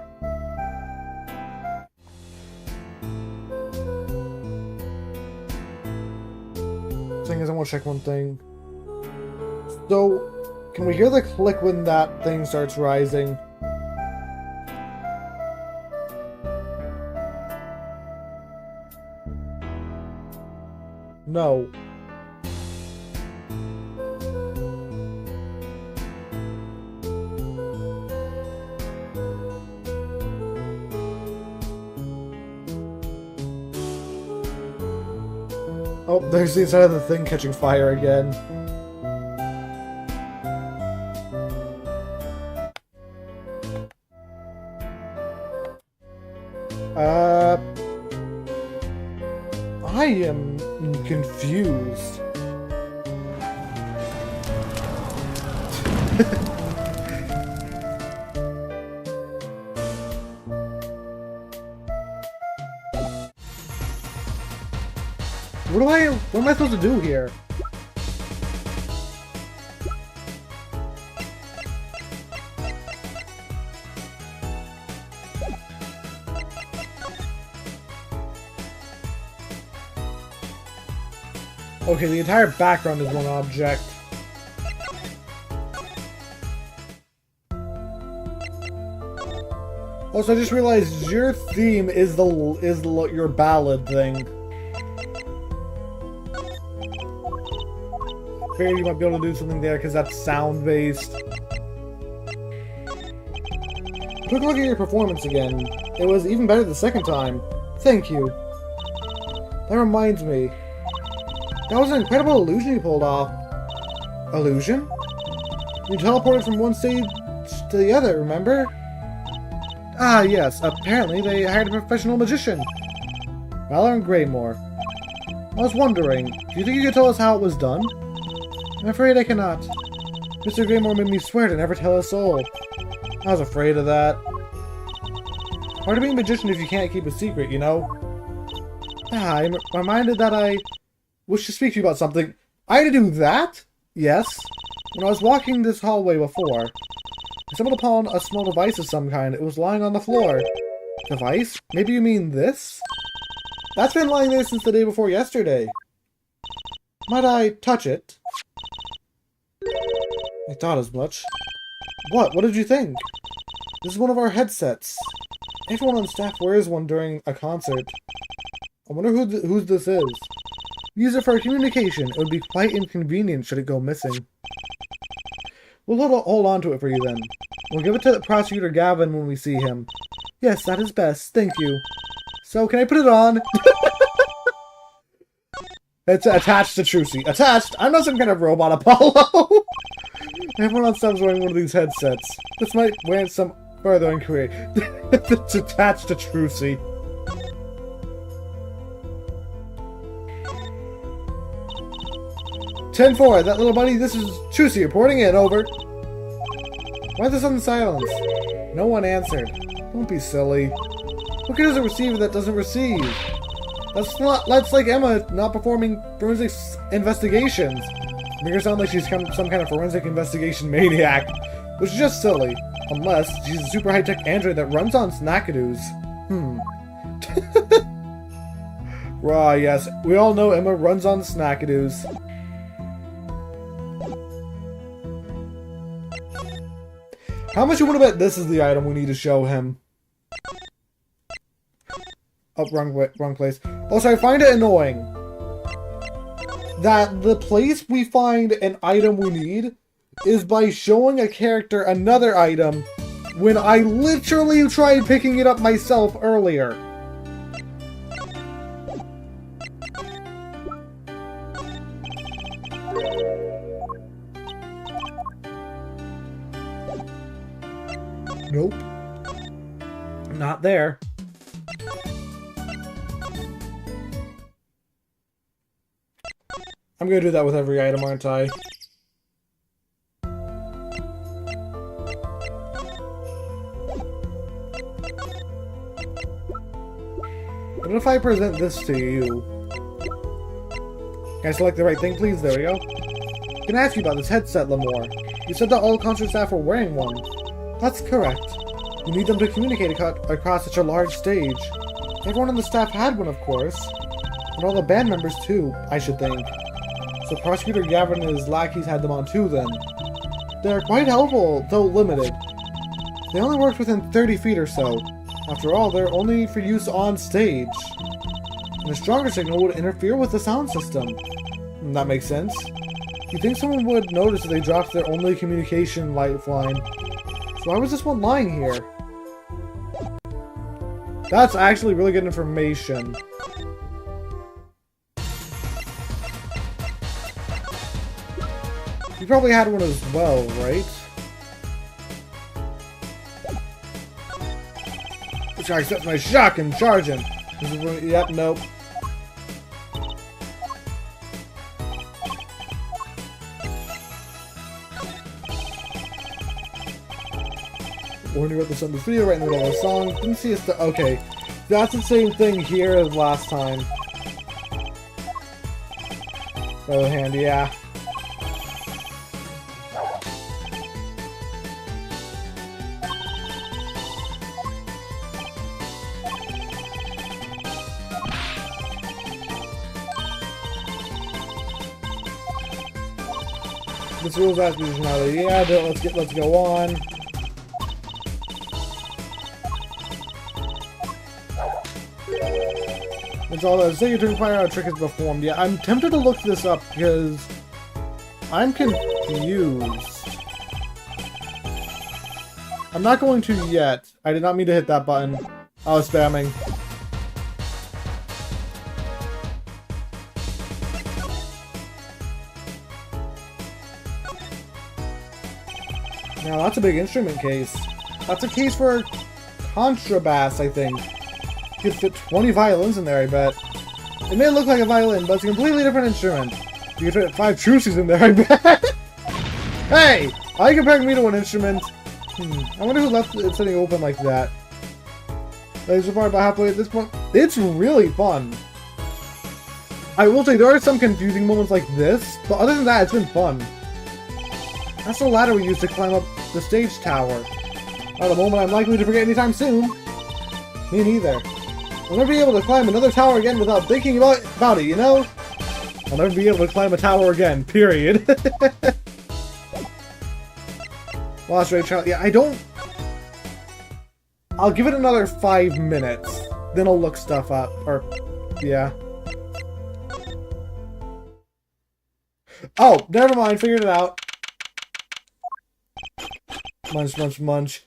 Thing is, I want to check one thing. So, can we hear the click when that thing starts rising? No. Oh, there's the inside of the thing catching fire again. I am confused. What am I supposed to do here? Okay, the entire background is one object. Also, I just realized your theme is your ballad thing. Figured you might be able to do something there because that's sound-based. Quick look at your performance again. It was even better the second time. Thank you. That reminds me. That was an incredible illusion you pulled off. Illusion? You teleported from one stage to the other, remember? Ah, yes. Apparently they hired a professional magician. Valor Greymore. I was wondering, do you think you could tell us how it was done? I'm afraid I cannot. Mr. Greymore made me swear to never tell a soul. I was afraid of that. Hard to be a magician if you can't keep a secret, you know? Ah, I'm reminded that I wish to speak to you about something. I had to do that? Yes. When I was walking this hallway before, I stumbled upon a small device of some kind. It was lying on the floor. Device? Maybe you mean this? That's been lying there since the day before yesterday. Might I touch it? I thought as much. What? What did you think? This is one of our headsets. Everyone on staff wears one during a concert. I wonder whose this is. Use it for communication. It would be quite inconvenient should it go missing. We'll hold on to it for you then. We'll give it to Prosecutor Gavin when we see him. Yes, that is best. Thank you. So, can I put it on? It's attached to Trucy. Attached? I'm not some kind of robot, Apollo! Everyone on staff is wearing one of these headsets. This might warrant some further inquiry. It's attached to Trucy. "10-4, that little buddy, this is Trucy reporting in, over." Why the sudden silence? No one answered. Don't be silly. What good is a receiver that doesn't receive? That's like Emma not performing forensic investigations. Make her sound like she's some kind of forensic investigation maniac, which is just silly. Unless she's a super high-tech android that runs on snackadoos. Raw, yes. We all know Emma runs on snackadoos. How much you want to bet this is the item we need to show him? Oh, wrong place. Also, I find it annoying that the place we find an item we need is by showing a character another item when I literally tried picking it up myself earlier. Nope. Not there. I'm gonna do that with every item, aren't I? What if I present this to you? Can I select the right thing, please? There we go. Can I ask you about this headset, Lamore? You said that all concert staff were wearing one. That's correct. You need them to communicate across such a large stage. Everyone on the staff had one, of course. And all the band members, too, I should think. So Prosecutor Gavin and his lackeys had them on too, then. They're quite helpful, though limited. They only worked within 30 feet or so. After all, they're only for use on stage. And a stronger signal would interfere with the sound system. That makes sense. You'd think someone would notice if they dropped their only communication lifeline. So why was this one lying here? That's actually really good information. You probably had one as well, right? Which I accept my shock and charge him. Yep, nope. Warning about this on this video right in the middle of the song. Didn't see us. Okay, that's the same thing here as last time. Oh, hand, yeah. This rules out functionality. Yeah, let's go on. It's all that say to inquire how a trick is performed. Yeah, I'm tempted to look this up because I'm confused. I'm not going to yet. I did not mean to hit that button. I was spamming. Now that's a big instrument case. That's a case for contrabass, I think. You could fit 20 violins in there, I bet. It may look like a violin, but it's a completely different instrument. You could fit 5 truces in there, I bet. Hey! Are you comparing me to an instrument? I wonder who left it sitting open like that. Like, so far about halfway at this point. It's really fun. I will say, there are some confusing moments like this, but other than that, it's been fun. That's the ladder we used to climb up the stage tower. Not a moment I'm likely to forget anytime soon. Me neither. I'll never be able to climb another tower again without thinking about it, you know? I'll never be able to climb a tower again, period. Lost Ray Child. Yeah, I don't... I'll give it another 5 minutes. Then I'll look stuff up. Or, yeah. Oh, never mind. Figured it out. Munch, munch, munch.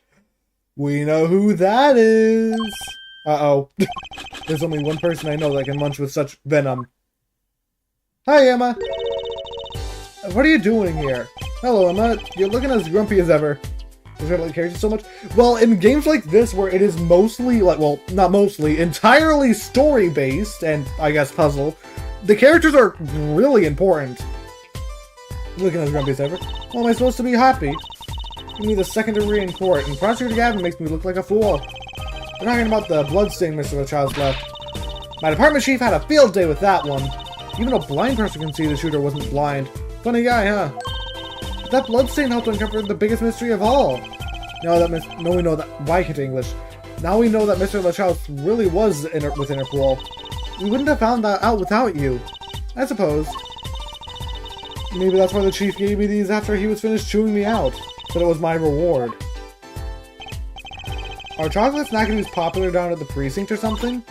We know who that is. Uh-oh. There's only one person I know that can munch with such venom. Hi, Emma. What are you doing here? Hello, Emma. You're looking as grumpy as ever. Does it like characters so much? Well, in games like this, where it is mostly, like, well, not mostly, entirely story-based, and, I guess, puzzle, the characters are really important. Looking as grumpy as ever. Well, am I supposed to be happy? Give me the second degree in court, and Prosecutor Gavin makes me look like a fool. We're talking about the bloodstain Mr. LeChild's left. My department chief had a field day with that one. Even a blind person can see the shooter wasn't blind. Funny guy, huh? But that bloodstain helped uncover the biggest mystery of all. Now we know that. Why can't English? Now we know that Mr. LeChild really was with Interpol. We wouldn't have found that out without you. I suppose. Maybe that's why the chief gave me these after he was finished chewing me out. But it was my reward. Are chocolate snackies popular down at the precinct or something?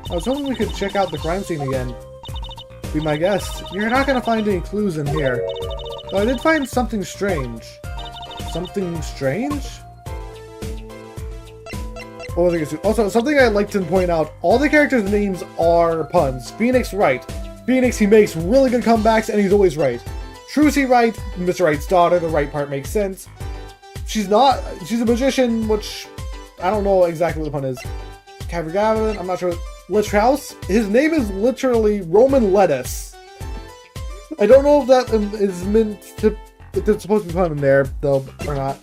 I was hoping we could check out the crime scene again. Be my guest. You're not gonna find any clues in here. Though I did find something strange. Something strange? Also, something I'd like to point out, all the characters' names are puns. Phoenix, right. Phoenix, he makes really good comebacks, and he's always right. Trucy, right. Mr. Wright's daughter, the right part makes sense. She's a magician, which, I don't know exactly what the pun is. Gavin, I'm not sure. Letraus, his name is literally Roman lettuce. I don't know if that is meant to, if it's supposed to be pun in there, though, or not.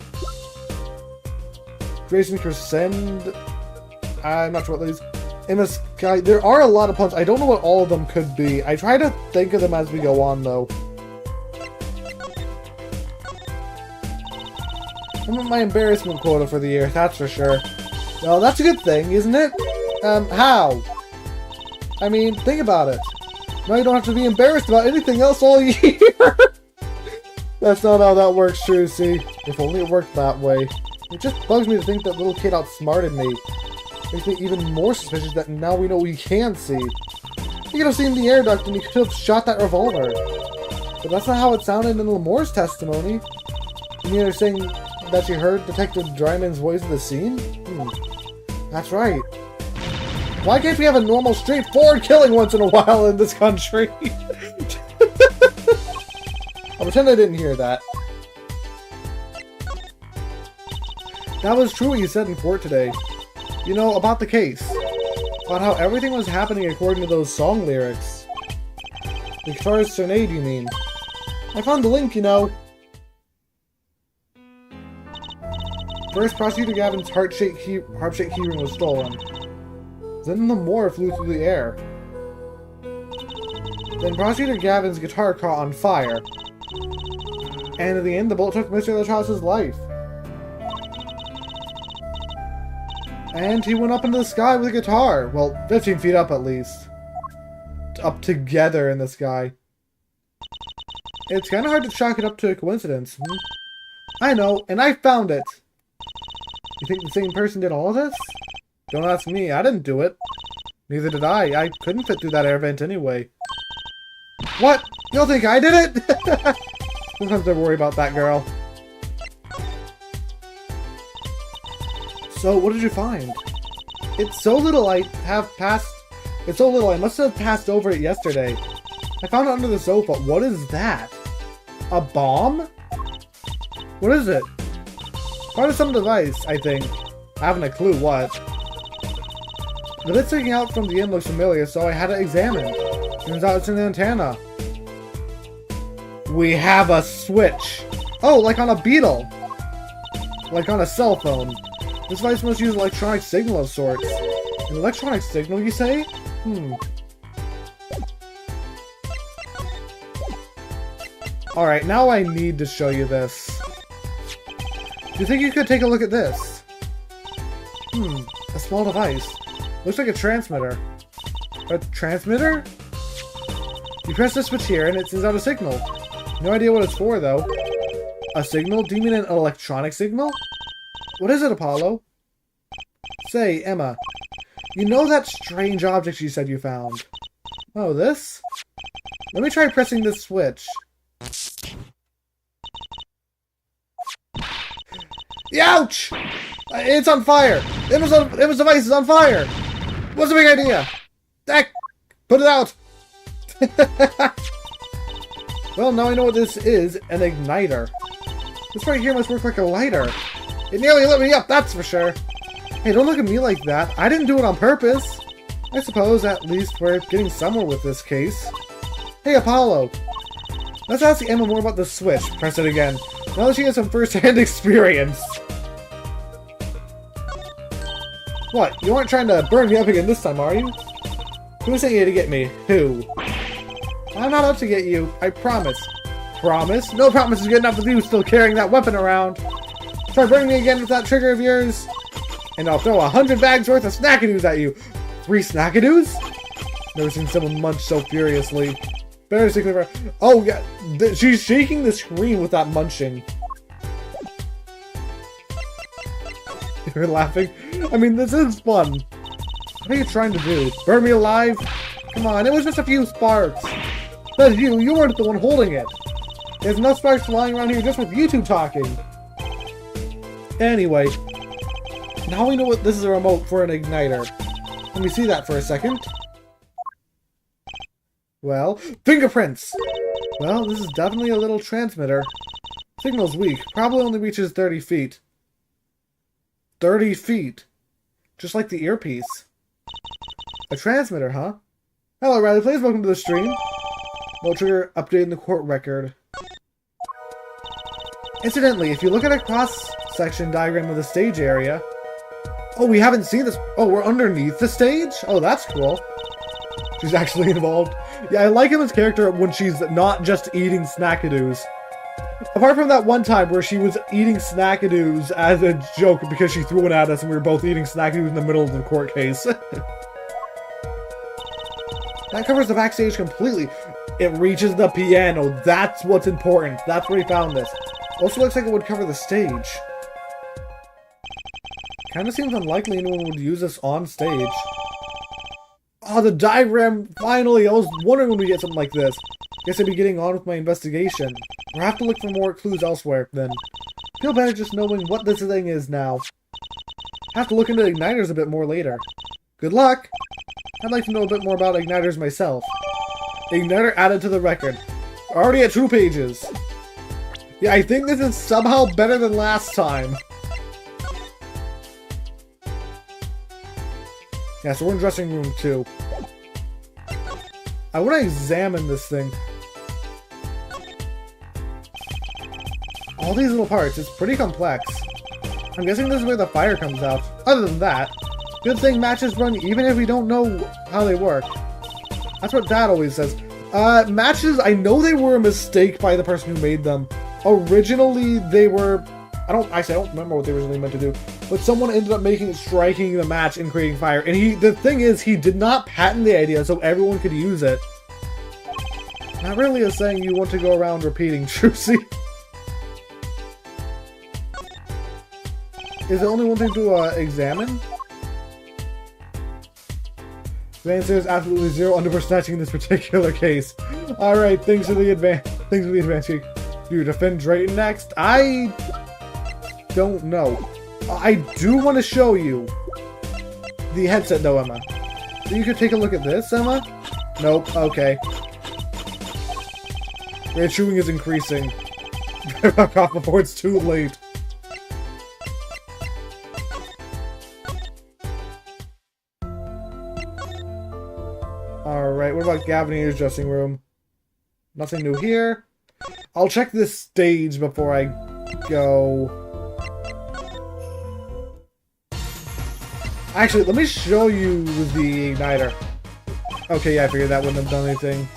Grayson Crescend, I'm not sure what these. Emma Sky, there are a lot of puns. I don't know what all of them could be. I try to think of them as we go on, though. I'm at my embarrassment quota for the year, that's for sure. Well, that's a good thing, isn't it? How? I mean, think about it. Now you don't have to be embarrassed about anything else all year! That's not how that works, Trucy. If only it worked that way. It just bugs me to think that little kid outsmarted me. Makes me even more suspicious that now we know we can see. He could have seen the air duct and he could have shot that revolver. But that's not how it sounded in Lamore's testimony. You mean they're saying that you heard Detective Dryman's voice at the scene? That's right. Why can't we have a normal, straightforward killing once in a while in this country? I'll pretend I didn't hear that. That was true what you said in court today. You know, about the case. About how everything was happening according to those song lyrics. The guitarist Serenade, you mean? I found the link, you know. First, Prosecutor Gavin's heart-shaped keyring was stolen. Then the Moore flew through the air. Then Prosecutor Gavin's guitar caught on fire. And in the end, the bullet took Mr. LeChild's life. And he went up into the sky with a guitar. Well, 15 feet up at least. Up together in the sky. It's kind of hard to chalk it up to a coincidence. I know, and I found it. You think the same person did all of this? Don't ask me, I didn't do it. Neither did I. I couldn't fit through that air vent anyway. What? You don't think I did it? Sometimes I worry about that girl. So, what did you find? It's so little I must have passed over it yesterday. I found it under the sofa. What is that? A bomb? What is it? Part of some device, I think. I haven't a clue what. The bit sticking out from the end looks familiar, so I had it examined. Turns out it's an antenna. We have a switch. Oh, like on a Beetle. Like on a cell phone. This device must use an electronic signal of sorts. An electronic signal, you say? Alright, now I need to show you this. Do you think you could take a look at this? A small device. Looks like a transmitter. A transmitter? You press the switch here and it sends out a signal. No idea what it's for, though. A signal? Do you mean an electronic signal? What is it, Apollo? Say, Emma, you know that strange object you said you found? Oh, this? Let me try pressing this switch. Ouch! It's on fire! Emma's device is on fire! What's the big idea? Heck! Put it out! Well, now I know what this is, an igniter. This right here must work like a lighter. It nearly lit me up, that's for sure. Hey, don't look at me like that. I didn't do it on purpose. I suppose, at least, we're getting somewhere with this case. Hey, Apollo. Let's ask Emma more about the switch. Press it again. Now that she has some first-hand experience. What? You aren't trying to burn me up again this time, are you? Who sent you to get me? Who? I'm not out to get you. I promise. Promise? No promise is good enough with you still carrying that weapon around. Try burning me again with that trigger of yours, and I'll throw 100 bags worth of snackadoos at you. 3 snackadoos? Never seen someone munch so furiously. Better stick with her. Oh, yeah. She's shaking the screen with that munching. You're laughing? I mean, this is fun. What are you trying to do? Burn me alive? Come on, it was just a few sparks. But you weren't the one holding it. There's enough sparks flying around here just with you two talking. Anyway, now we know what this is a remote for an igniter. Let me see that for a second. Well, fingerprints! Well, this is definitely a little transmitter. Signal's weak. Probably only reaches 30 feet. 30 feet. Just like the earpiece. A transmitter, huh? Hello, Riley. Please welcome to the stream. No trigger updating the court record. Incidentally, if you look at a cross-section diagram of the stage area... Oh, we haven't seen this... Oh, we're underneath the stage? Oh, that's cool. She's actually involved. Yeah, I like Emma's character when she's not just eating snackadoos. Apart from that one time where she was eating snackadoos as a joke because she threw one at us and we were both eating snackadoos in the middle of the court case. That covers the backstage completely. It reaches the piano. That's what's important. That's where he found this. Also looks like it would cover the stage. Kinda seems unlikely anyone would use this on stage. Oh, the diagram! Finally! I was wondering when we get something like this. Guess I'd be getting on with my investigation. We'll have to look for more clues elsewhere, then. Feel better just knowing what this thing is now. Have to look into igniters a bit more later. Good luck! I'd like to know a bit more about igniters myself. Igniter added to the record. Already at 2 pages. Yeah, I think this is somehow better than last time. Yeah, so we're in dressing room 2. I want to examine this thing. All these little parts, it's pretty complex. I'm guessing this is where the fire comes out. Other than that, good thing matches run even if we don't know how they work. That's what Dad always says. Matches, I know they were a mistake by the person who made them. Originally, they were... I don't remember what they were originally meant to do. But someone ended up striking the match and creating fire. And the thing is, he did not patent the idea so everyone could use it. Not really a saying you want to go around repeating, Trucy. Is there only one thing to examine? The answer is absolutely zero under snatching in this particular case. Alright, thanks for the advance. Thanks for the advance. Do you defend Drayton next? I don't know. I do want to show you the headset though, Emma. So you could take a look at this, Emma? Nope, okay. Rate chewing is increasing. Before it's too late. Alright, what about Gavinier's dressing room? Nothing new here. I'll check this stage before I go. Actually, let me show you the igniter. Okay, yeah, I figured that wouldn't have done anything.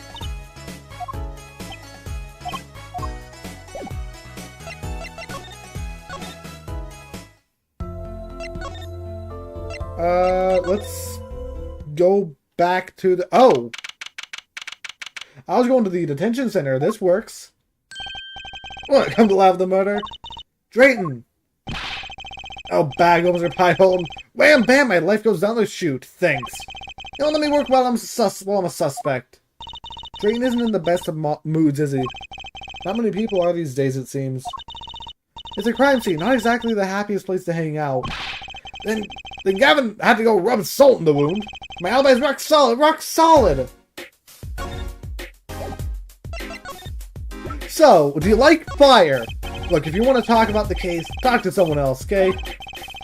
Let's go back to the... Oh! I was going to the detention center. This works. What, come to laugh the murder? Drayton! Oh, bag opens her pie hole. Wham bam, my life goes down the chute. Thanks. You don't let me work while I'm a suspect. Drayton isn't in the best of moods, is he? Not many people are these days, it seems. It's a crime scene, not exactly the happiest place to hang out. Then Gavin had to go rub salt in the wound. My alibi's rock solid, rock solid! So, do you like fire? Look, if you want to talk about the case, talk to someone else, okay?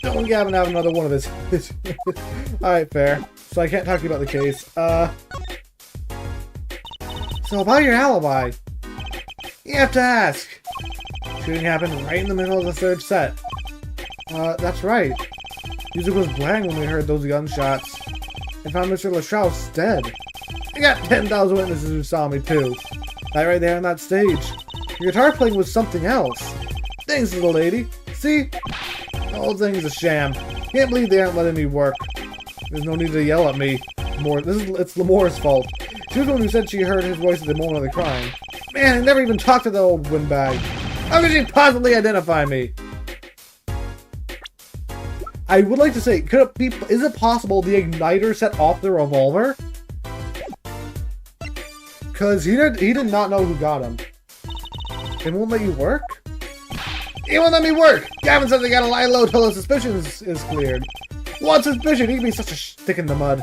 Don't let Gavin have another one of his... Alright, fair. So I can't talk to you about the case. So about your alibi. You have to ask. Shooting happened right in the middle of the third set. That's right. Music was blaring when we heard those gunshots. And found Mr. LaStrauss dead. I got 10,000 witnesses who saw me too. That right there on that stage. Your guitar playing was something else. Thanks, little lady. See? The whole thing is a sham. Can't believe they aren't letting me work. There's no need to yell at me. It's Lamore's fault. She was the one who said she heard his voice at the moment of the crime. Man, I never even talked to the old windbag. How could she possibly identify me? I would like to say, is it possible the igniter set off the revolver? Because he did not know who got him. It won't let you work? He won't let me work! Gavin says I gotta lie low till the suspicion is cleared. What suspicion? He can be such a stick in the mud.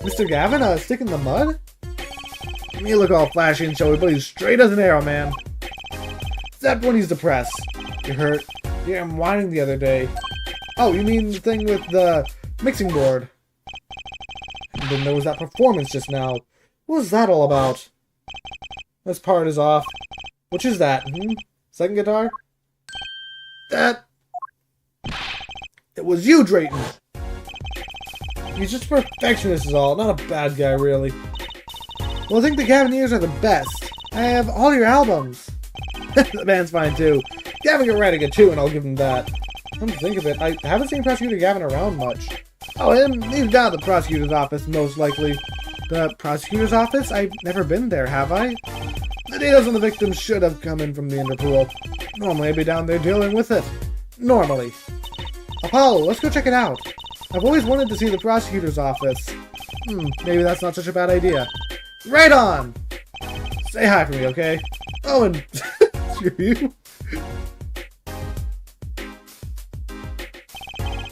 Mr. Gavin, a stick in the mud? You look all flashy and showy, but he's straight as an arrow, man. Except when he's depressed. You hurt. Yeah, I'm whining the other day. Oh, you mean the thing with the mixing board? And then there was that performance just now. What was that all about? This part is off. Which is that? Second guitar? That... It was you, Drayton! He's just a perfectionist is all, not a bad guy, really. Well, I think the Gaviniers are the best. I have all your albums. The band's fine, too. Gavin can write a good too, and I'll give him that. Come to think of it, I haven't seen Prosecutor Gavin around much. Oh, him? He's down at the prosecutor's office, most likely. The prosecutor's office? I've never been there, have I? The details on the victim should have come in from the Interpol. Normally I'd be down there dealing with it. Normally. Apollo, let's go check it out. I've always wanted to see the prosecutor's office. Maybe that's not such a bad idea. Right on! Say hi for me, okay? Oh, and... screw you.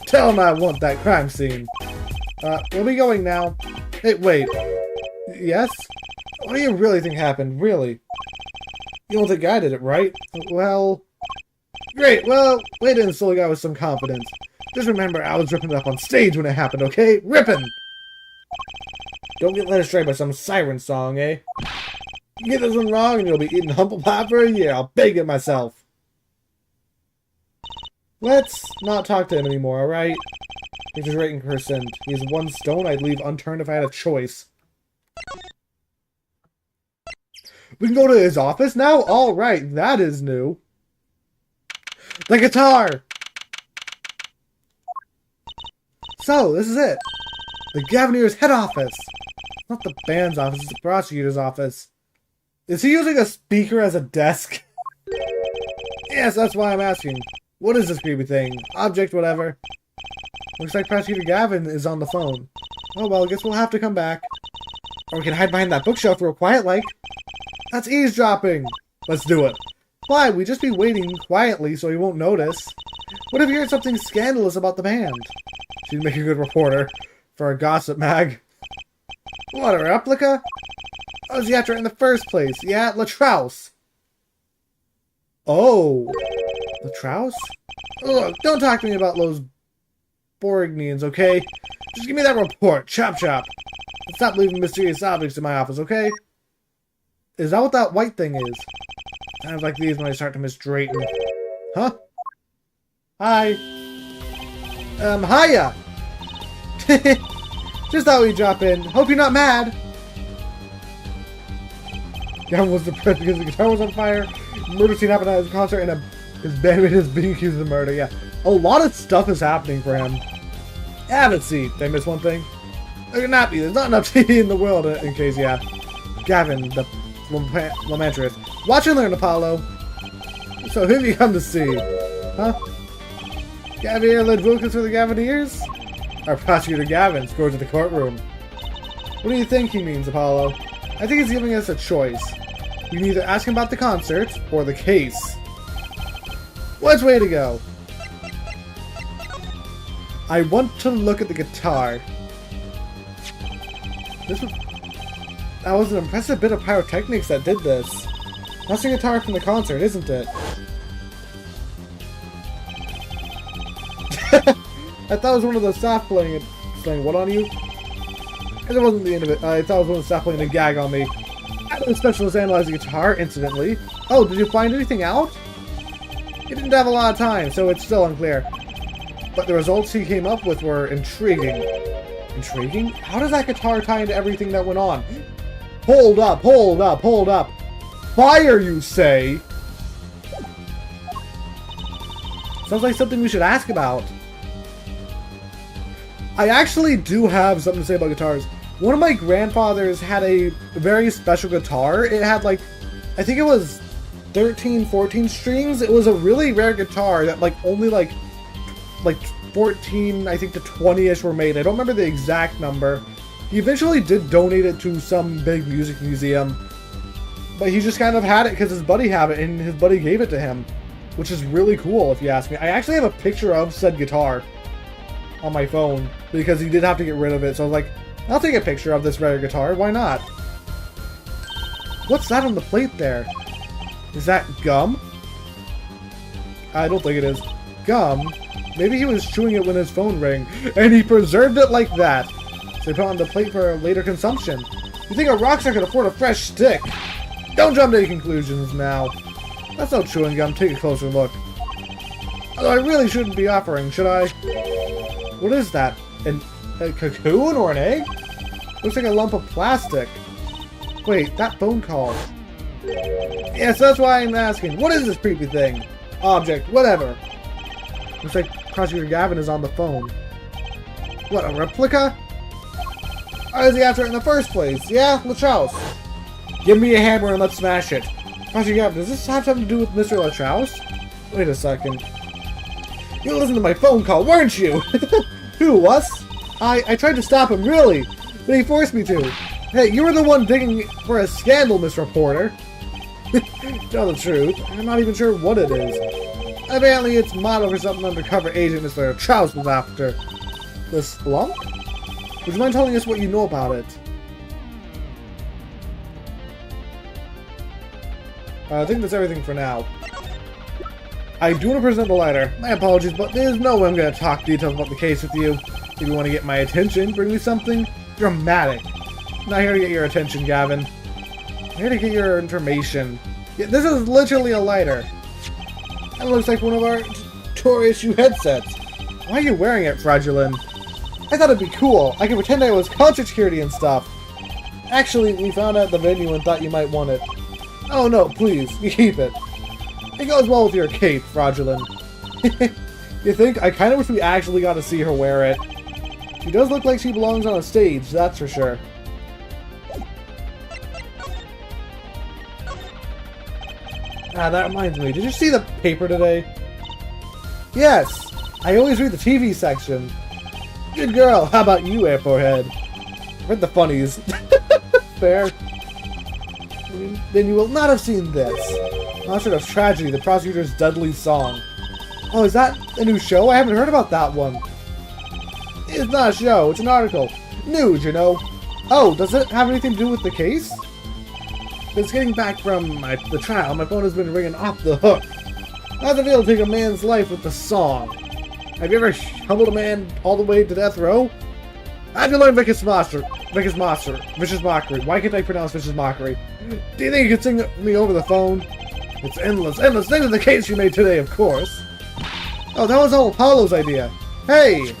Tell him I want that crime scene. We'll be going now. Hey, wait. Yes? What do you really think happened? Really? You don't think I did it, right? Well... Great, well, way to insult a guy with some confidence. Just remember, I was ripping it up on stage when it happened, okay? Ripping! Don't get led astray by some siren song, eh? You get this one wrong and you'll be eating humble pie for a year. I'll beg it myself. Let's not talk to him anymore, alright? He's just rating percent. He's one stone I'd leave unturned if I had a choice. We can go to his office now? Alright, that is new. The guitar! So, this is it. The Gavinier's head office. Not the band's office, it's the prosecutor's office. Is he using a speaker as a desk? Yes, that's why I'm asking. What is this creepy thing? Object, whatever. Looks like Prosecutor Gavin is on the phone. Oh well, I guess we'll have to come back. Or we can hide behind that bookshelf real quiet like. That's eavesdropping! Let's do it. Why? We'd just be waiting quietly so he won't notice. What if you heard something scandalous about the band? She'd make a good reporter for a gossip mag. What, a replica? How was he after it in the first place? Yeah, Latrouse. Oh. Latrouse? Ugh, don't talk to me about those Borgnians, okay? Just give me that report. Chop chop. And stop leaving mysterious objects in my office, okay? Is that what that white thing is? Times like these when I start to miss Drayton. Huh? Hi. Hiya! Just thought we'd drop in. Hope you're not mad. Gavin was depressed because the guitar was on fire. Murder scene happened at his concert and his bandmate is being accused of murder. Yeah. A lot of stuff is happening for him. Have a seat. Did I miss one thing? There cannot be. There's not enough TV in the world in case, yeah. Gavin, the lamentress. Watch and learn, Apollo. So who have you come to see? Huh? Gavin led Wilkins for the Gavineers? Our prosecutor Gavin scores to the courtroom. What do you think he means, Apollo? I think he's giving us a choice. We can either ask him about the concert or the case. Which way to go? I want to look at the guitar. That was an impressive bit of pyrotechnics that did this. That's the guitar from the concert, isn't it? I thought it was one of the staff playing what on you? Because it wasn't the end of it. I thought it was one of the staff playing a gag on me. I had a specialist analyze the guitar, incidentally. Oh, did you find anything out? He didn't have a lot of time, so it's still unclear. But the results he came up with were intriguing. Intriguing? How does that guitar tie into everything that went on? Hold up, hold up, hold up. Fire, you say? Sounds like something we should ask about. I actually do have something to say about guitars. One of my grandfathers had a very special guitar. It had like, I think it was 13, 14 strings. It was a really rare guitar that like only like 14, I think to 20-ish were made. I don't remember the exact number. He eventually did donate it to some big music museum. But he just kind of had it because his buddy had it and his buddy gave it to him. Which is really cool if you ask me. I actually have a picture of said guitar on my phone because he did have to get rid of it. So I was like, I'll take a picture of this rare guitar. Why not? What's that on the plate there? Is that gum? I don't think it is. Gum? Maybe he was chewing it when his phone rang, and he preserved it like that. So they put it on the plate for later consumption. You think a rock star could afford a fresh stick? Don't jump to any conclusions now. That's no chewing gum. Take a closer look. Although I really shouldn't be offering, should I? What is that? A cocoon or an egg? Looks like a lump of plastic. Wait, that phone call. Yes, that's why I'm asking. What is this creepy thing? Object, whatever. Looks like Prosecutor Gavin is on the phone. What, a replica? Why is he after it in the first place? Yeah, Latrouse. Give me a hammer and let's smash it. Prosecutor Gavin, does this have something to do with Mr. Latrouse? Wait a second. You listened to my phone call, weren't you? Who, us? I tried to stop him, really, but he forced me to. Hey, you were the one digging for a scandal, Miss Reporter. Tell the truth, I'm not even sure what it is. Apparently it's model for something undercover agent Mr. Latrouse was after. This lump? Would you mind telling us what you know about it? I think that's everything for now. I do want to present the lighter. My apologies, but there's no way I'm going to talk details about the case with you. If you want to get my attention, bring me something dramatic. I'm not here to get your attention, Gavin. I'm here to get your information. Yeah, this is literally a lighter. That looks like one of our tour issue headsets. Why are you wearing it, Fraudulent? I thought it'd be cool. I could pretend I was concert security and stuff. Actually, we found out at the venue and thought you might want it. Oh no, please, you keep it. It goes well with your cape, Fraudulent. You think? I kind of wish we actually got to see her wear it. She does look like she belongs on a stage, that's for sure. Ah, that reminds me. Did you see the paper today? Yes! I always read the TV section. Good girl. How about you, Airport Head? Read the funnies. Fair. Then you will not have seen this. Concert of Tragedy, the prosecutor's deadly song. Oh, is that a new show? I haven't heard about that one. It's not a show, it's an article. News, you know. Oh, does it have anything to do with the case? Since getting back from the trial, my phone has been ringing off the hook. How's it feel to take a man's life with the song? Have you ever humbled a man all the way to death row? How'd you learn Vicious Mockery? Why can't I pronounce Vicious Mockery? Do you think you could sing me over the phone? It's endless. Things in the case you made today, of course. Oh, that was all Apollo's idea. Hey!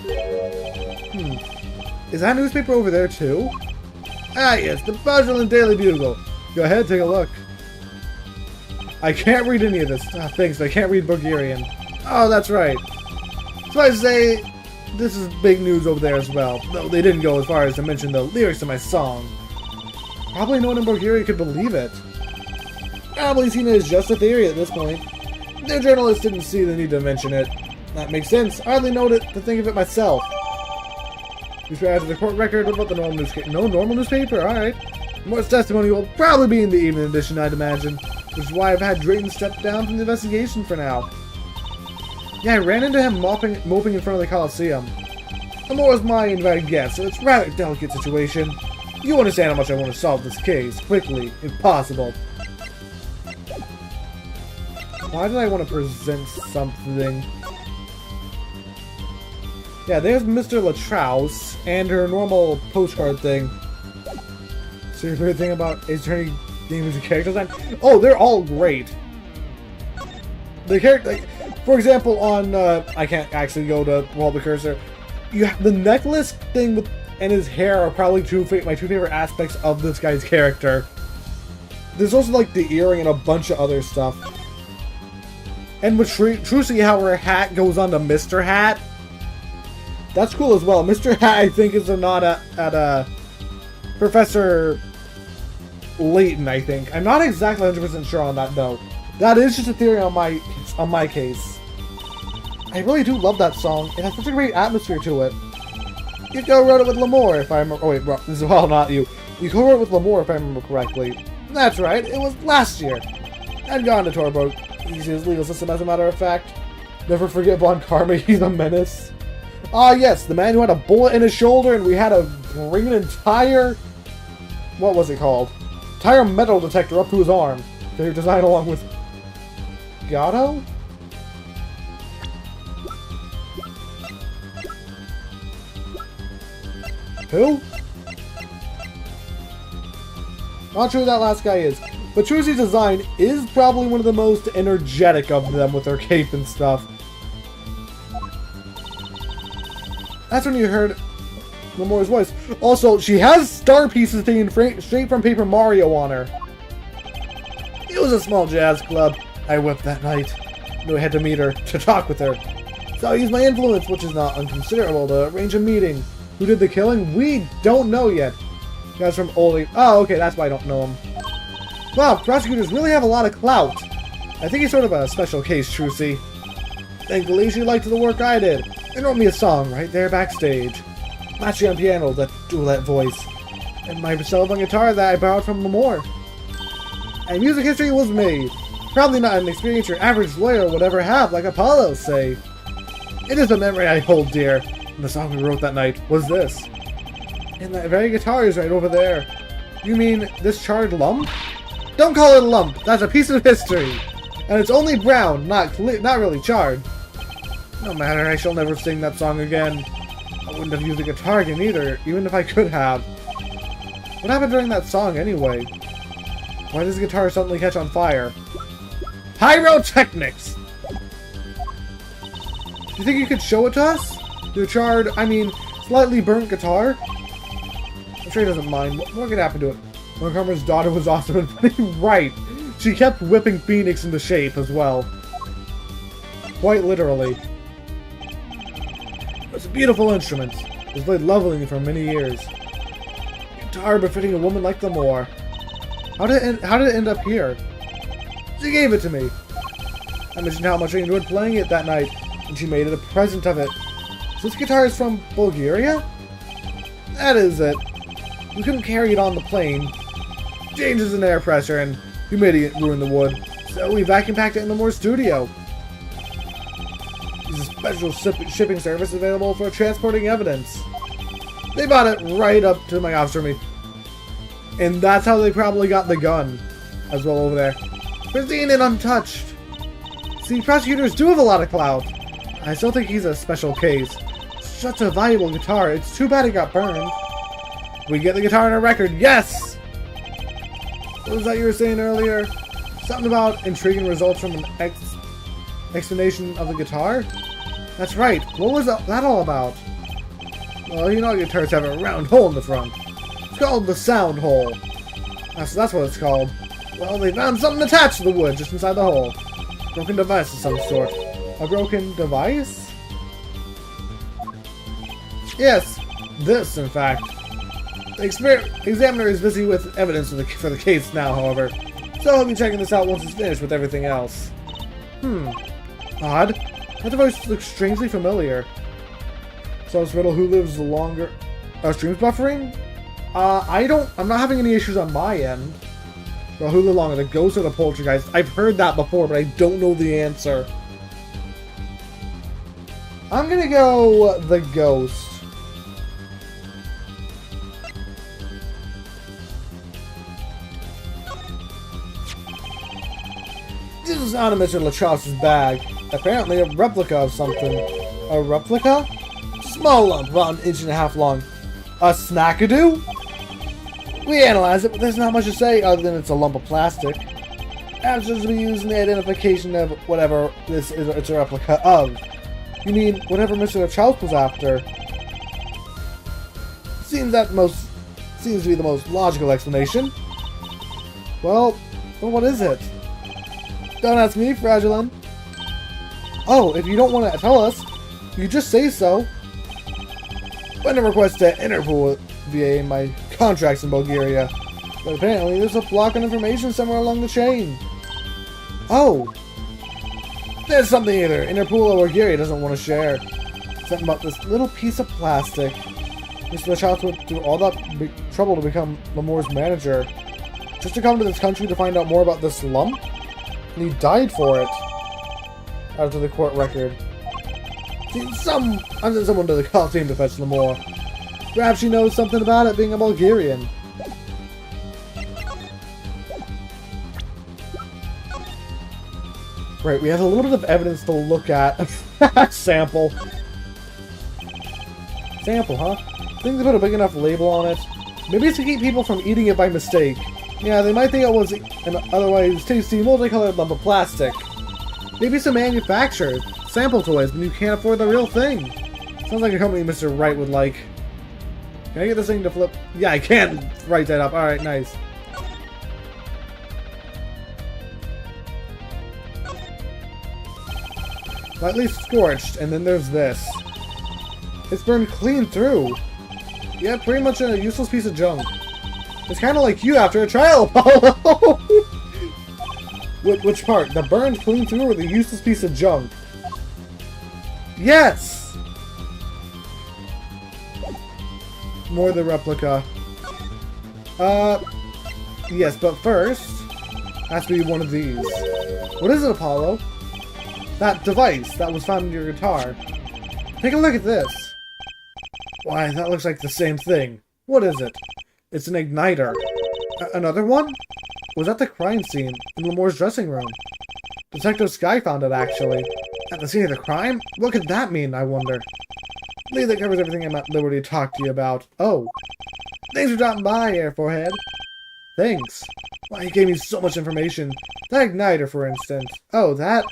Is that newspaper over there, too? Ah, yes, the Fraudulent Daily Bugle. Go ahead, take a look. I can't read any of this. Thanks, I can't read Bulgarian. Oh, that's right. So I say, this is big news over there as well. Though they didn't go as far as to mention the lyrics to my song. Probably no one in Bulgaria could believe it. Probably seen it as just a theory at this point. The journalists didn't see the need to mention it. That makes sense. I hardly know to think of it myself. You should add to the court record. What about the normal newspaper? No normal newspaper? Alright. Moore's testimony will probably be in the evening edition, I'd imagine. Which is why I've had Drayton step down from the investigation for now. Yeah, I ran into him moping in front of the Coliseum. Moore's my invited guest, so it's a rather delicate situation. You understand how much I want to solve this case, quickly, if possible. Why did I want to present something? Yeah, there's Mr. Latrouse and her normal postcard thing. So your favorite thing about Ace Attorney games and character design? Oh, they're all great. The character, like, for example, on I can't actually go to roll the cursor. You have the necklace thing with and his hair are probably my two favorite aspects of this guy's character. There's also like the earring and a bunch of other stuff. And with Trucy, how her hat goes on to Mr. Hat. That's cool as well. Mr. Hat, I think, is a nod at Professor Layton, I think. I'm not exactly 100% sure on that, though. That is just a theory on my case. I really do love that song. It has such a great atmosphere to it. You co-wrote it with Lamore, if I remember. Oh wait, this is well not you. You co-wrote it with Lamore, if I remember correctly. That's right. It was last year. I'd gone to Torbo. Easy as legal system, as a matter of fact. Never forget Von Karma. He's a menace. Ah, yes, the man who had a bullet in his shoulder, and we had to bring an entire. What was it called? Entire metal detector up to his arm. They designed along with Gato? Who? Not sure who that last guy is. But Trucy's design is probably one of the most energetic of them with her cape and stuff. That's when you heard Lamore's voice. Also, she has star pieces taken straight from Paper Mario on her. It was a small jazz club. I wept that night. Knew I had to meet her, to talk with her. So I used my influence, which is not unconsiderable, to arrange a meeting. Who did the killing? We don't know yet. Guys from Oldie. Oh, okay, that's why I don't know him. Wow, prosecutors really have a lot of clout. I think he's sort of a special case, Trucy. Thankfully, she liked the work I did. And wrote me a song right there backstage. Matchy on piano, that duet voice. And my cell phone guitar that I borrowed from Lamore. And music history was made. Probably not an experience your average lawyer would ever have, like Apollo, say. It is a memory I hold dear. And the song we wrote that night was this. And that very guitar is right over there. You mean this charred lump? Don't call it a lump. That's a piece of history. And it's only brown, not really charred. No matter, I shall never sing that song again. I wouldn't have used a guitar again either, even if I could have. What happened during that song anyway? Why does the guitar suddenly catch on fire? Pyrotechnics! Do you think you could show it to us? The charred, slightly burnt guitar? I'm sure he doesn't mind. What could happen to it? Montgomery's daughter was awesome and right. She kept whipping Phoenix into shape as well. Quite literally. It's a beautiful instrument. It was played lovingly for many years. Guitar befitting a woman like Lamore. How did it end up here? She gave it to me. I mentioned how much I enjoyed playing it that night, and she made it a present of it. So this guitar is from Bulgaria? That is it. We couldn't carry it on the plane. Changes in air pressure and humidity ruined the wood, so we vacuum packed it in the Moore studio. There's a special shipping service available for transporting evidence. They bought it right up to my office room, and that's how they probably got the gun as well over there. Pristine and untouched. See, prosecutors do have a lot of clout. I still think he's a special case. Such a valuable guitar. It's too bad it got burned. We get the guitar on a record. Yes! What was that you were saying earlier? Something about intriguing results from an explanation of the guitar? That's right. What was that all about? Well, you know guitars have a round hole in the front. It's called the sound hole. That's what it's called. Well, they found something attached to the wood just inside the hole. Broken device of some sort. A broken device? Yes, this, in fact. The examiner is busy with evidence for the case now, however, so he'll be checking this out once it's finished with everything else. Odd. That device looks strangely familiar. So it's Riddle who lives longer... streams buffering? I'm not having any issues on my end. Well, who lives longer, the ghost or the poltergeist? I've heard that before, but I don't know the answer. I'm gonna go the ghost. This is not a Mr. LaChauce's bag. Apparently a replica of something. A replica? Small lump, about an inch and a half long. A snackadoo? We analyzed it, but there's not much to say other than it's a lump of plastic. Answers to be used in the identification of whatever this is. It's a replica of. You mean whatever Mr. LaChauce was after? Seems to be the most logical explanation. Well, what is it? Don't ask me, Fragilin. Oh, if you don't want to tell us, you just say so. When a request to Interpol via my contracts in Bulgaria. But apparently there's a block on information somewhere along the chain. Oh. There's something either Interpol or Bulgaria doesn't want to share. Something about this little piece of plastic. Mr. LaChauce went through all that trouble to become Lemoore's manager. Just to come to this country to find out more about this lump? And he died for it. After the court record. I sent someone to the call team to fetch Lemoore. Perhaps she knows something about it being a Bulgarian. Right, we have a little bit of evidence to look at. Sample. Sample, huh? Think they put a big enough label on it? Maybe it's to keep people from eating it by mistake. Yeah, they might think it was an otherwise tasty multicolored lump of plastic. Maybe it's a manufacturer. Sample toys when you can't afford the real thing. Sounds like a company Mr. Wright would like. Can I get this thing to flip? Yeah, I can write that up. Alright, nice. Lightly scorched, and then there's this. It's burned clean through. Yeah, pretty much a useless piece of junk. It's kind of like you after a trial, Apollo! Which part? The burned clean through or the useless piece of junk? Yes! More the replica. Yes, but first, has to be one of these. What is it, Apollo? That device that was found in your guitar. Take a look at this. Why, that looks like the same thing. What is it? It's an igniter. Another one? Was that the crime scene in Lemoore's dressing room? Detective Sky found it, actually. At the scene of the crime? What could that mean, I wonder? I believe that covers everything I'm at liberty to talk to you about. Oh. Thanks for dropping by, Air Forehead. Thanks. Why, he gave me so much information. That igniter, for instance. Oh, that?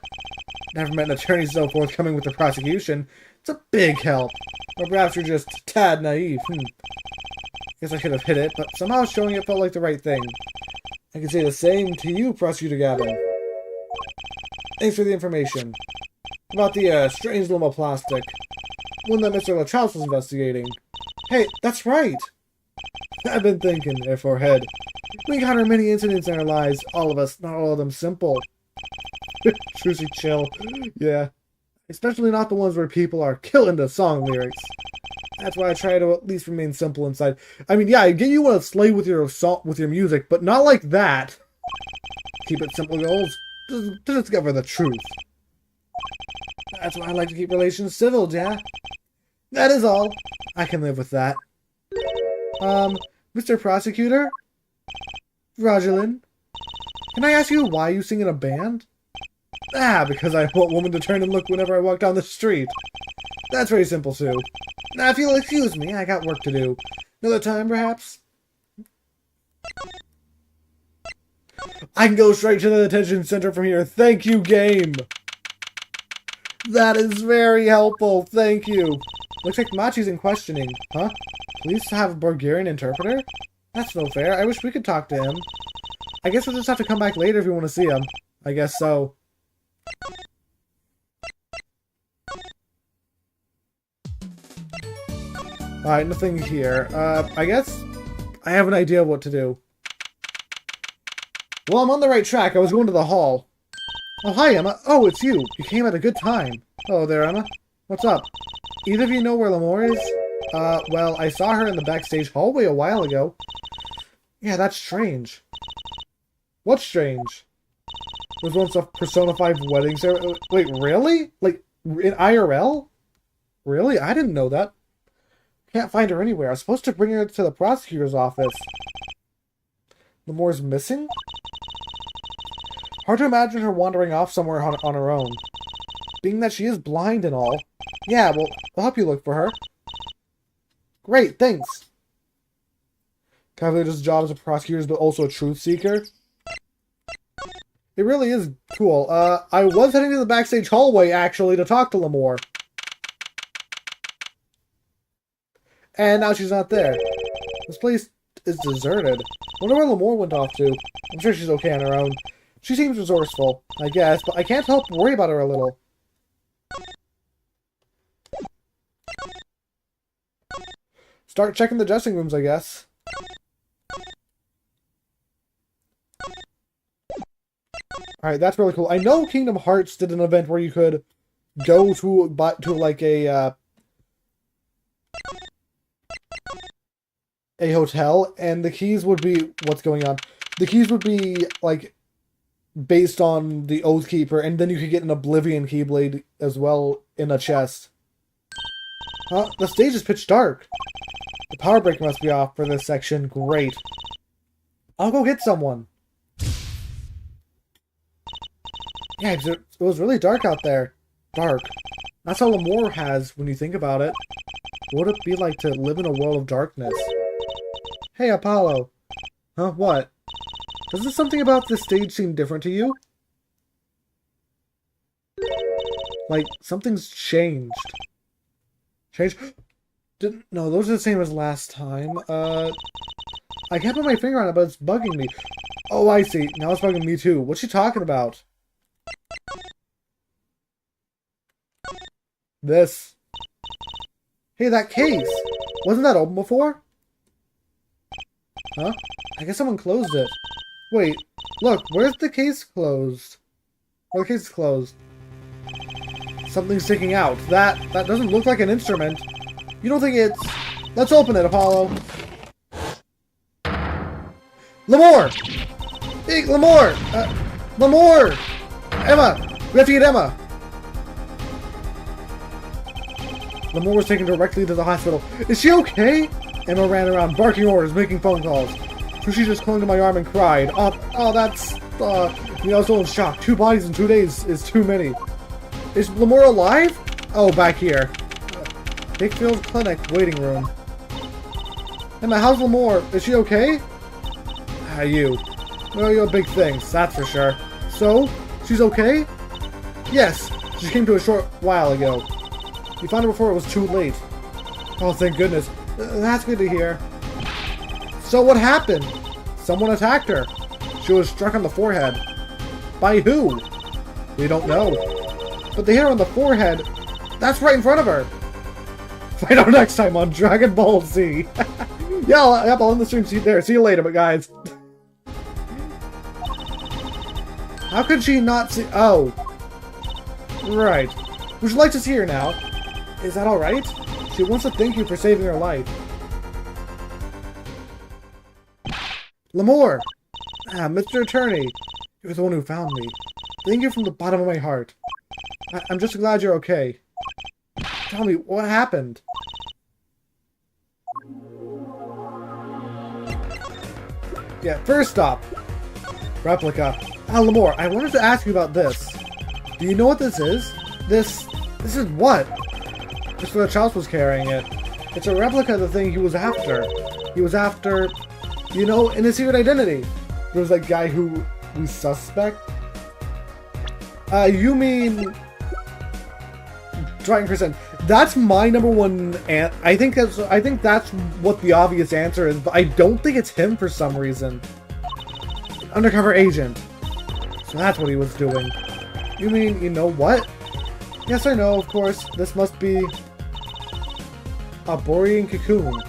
Never met an attorney so forthcoming with the prosecution. It's a big help. Or perhaps you're just a tad naive. Guess I could have hit it, but somehow showing it felt like the right thing. I can say the same to you, Prosecutor Gavin. Thanks for the information. About the, strange lump of plastic. One that Mr. LaChauce was investigating. Hey, that's right! I've been thinking, Air Forehead. We encounter many incidents in our lives, all of us, not all of them simple. Trucy chill. Yeah. Especially not the ones where people are killing the song lyrics. That's why I try to at least remain simple inside. I mean, yeah, I get you want to slay with your music, but not like that. Keep it simple, goals. Just discover the truth. That's why I like to keep relations civil, yeah? That is all. I can live with that. Mr. Prosecutor? Rogelin? Can I ask you why you sing in a band? Because I want women to turn and look whenever I walk down the street. That's very simple, Sue. Now, if you'll excuse me, I got work to do. Another time, perhaps? I can go straight to the detention center from here. Thank you, game! That is very helpful. Thank you. Looks like Machi's in questioning. Huh? Police have a Bulgarian interpreter? That's no fair. I wish we could talk to him. I guess we'll just have to come back later if we want to see him. I guess so. Alright, nothing here. I guess I have an idea of what to do. Well, I'm on the right track. I was going to the hall. Oh, hi, Emma. Oh, it's you. You came at a good time. Hello there, Emma. What's up? Either of you know where Lamore is? Well, I saw her in the backstage hallway a while ago. Yeah, that's strange. What's strange? There's once a Persona 5 wedding ceremony. Wait, really? Like, in IRL? Really? I didn't know that. Can't find her anywhere. I was supposed to bring her to the prosecutor's office. Lamore's missing? Hard to imagine her wandering off somewhere on her own. Being that she is blind and all. Yeah, well, I'll help you look for her. Great, thanks. Calculator's job as a prosecutor is also a truth seeker. It really is cool. I was heading to the backstage hallway, actually, to talk to Lamore. And now she's not there. This place is deserted. Wonder where Lamore went off to. I'm sure she's okay on her own. She seems resourceful, I guess, but I can't help worry about her a little. Start checking the dressing rooms, I guess. Alright, that's really cool. I know Kingdom Hearts did an event where you could go to like a hotel, and the keys would be... What's going on? The keys would be, like, based on the Oath Keeper, and then you could get an Oblivion Keyblade as well in a chest. Huh? The stage is pitch dark. The power break must be off for this section. Great. I'll go get someone. Yeah, it was really dark out there. Dark. That's all Lamore has when you think about it. What would it be like to live in a world of darkness? Hey, Apollo. Huh? What? Doesn't something about this stage seem different to you? Like, something's changed. Changed? No, those are the same as last time. I can't put my finger on it, but it's bugging me. Oh, I see. Now it's bugging me too. What's she talking about? This. Hey, that case! Wasn't that open before? Huh? I guess someone closed it. Wait, look, where's the case closed? Oh, the case is closed. Something's sticking out. That doesn't look like an instrument. You don't think it's... Let's open it, Apollo. Lamore! Hey, Lamore! Lamore! Emma! We have to get Emma! Lamore was taken directly to the hospital. Is she okay? Emma ran around, barking orders, making phone calls. So she just clung to my arm and cried. Oh, that's... I was still in shock. 2 bodies in 2 days is too many. Is Lamore alive? Oh, back here. Hickfield's Clinic, waiting room. Emma, how's Lamore? Is she okay? You. Well, you're big things, that's for sure. So, she's okay? Yes, she came to a short while ago. You found her before it was too late. Oh, thank goodness. That's good to hear. So what happened? Someone attacked her. She was struck on the forehead. By who? We don't know. But the hair on the forehead, that's right in front of her. Find out next time on Dragon Ball Z. Yeah, I'll end the stream. See you there. See you later, but guys. How could she not see? Oh. Right. Would you like to see her now? Is that alright? She wants to thank you for saving her life. Lemore! Ah, Mr. Attorney. You're the one who found me. Thank you from the bottom of my heart. I'm just glad you're okay. Tell me, what happened? Yeah, first up, replica. Ah, Lemore, I wanted to ask you about this. Do you know what this is? This is what? Mr. Charles was carrying it. It's a replica of the thing he was after. He was after, you know, in his secret identity. There was that guy who we suspect. You mean Dragon Crescent? That's my number one. I think that's what the obvious answer is, but I don't think it's him for some reason. Undercover agent. So that's what he was doing. You mean, you know what? Yes, I know, of course. This must be a Borean cocoon.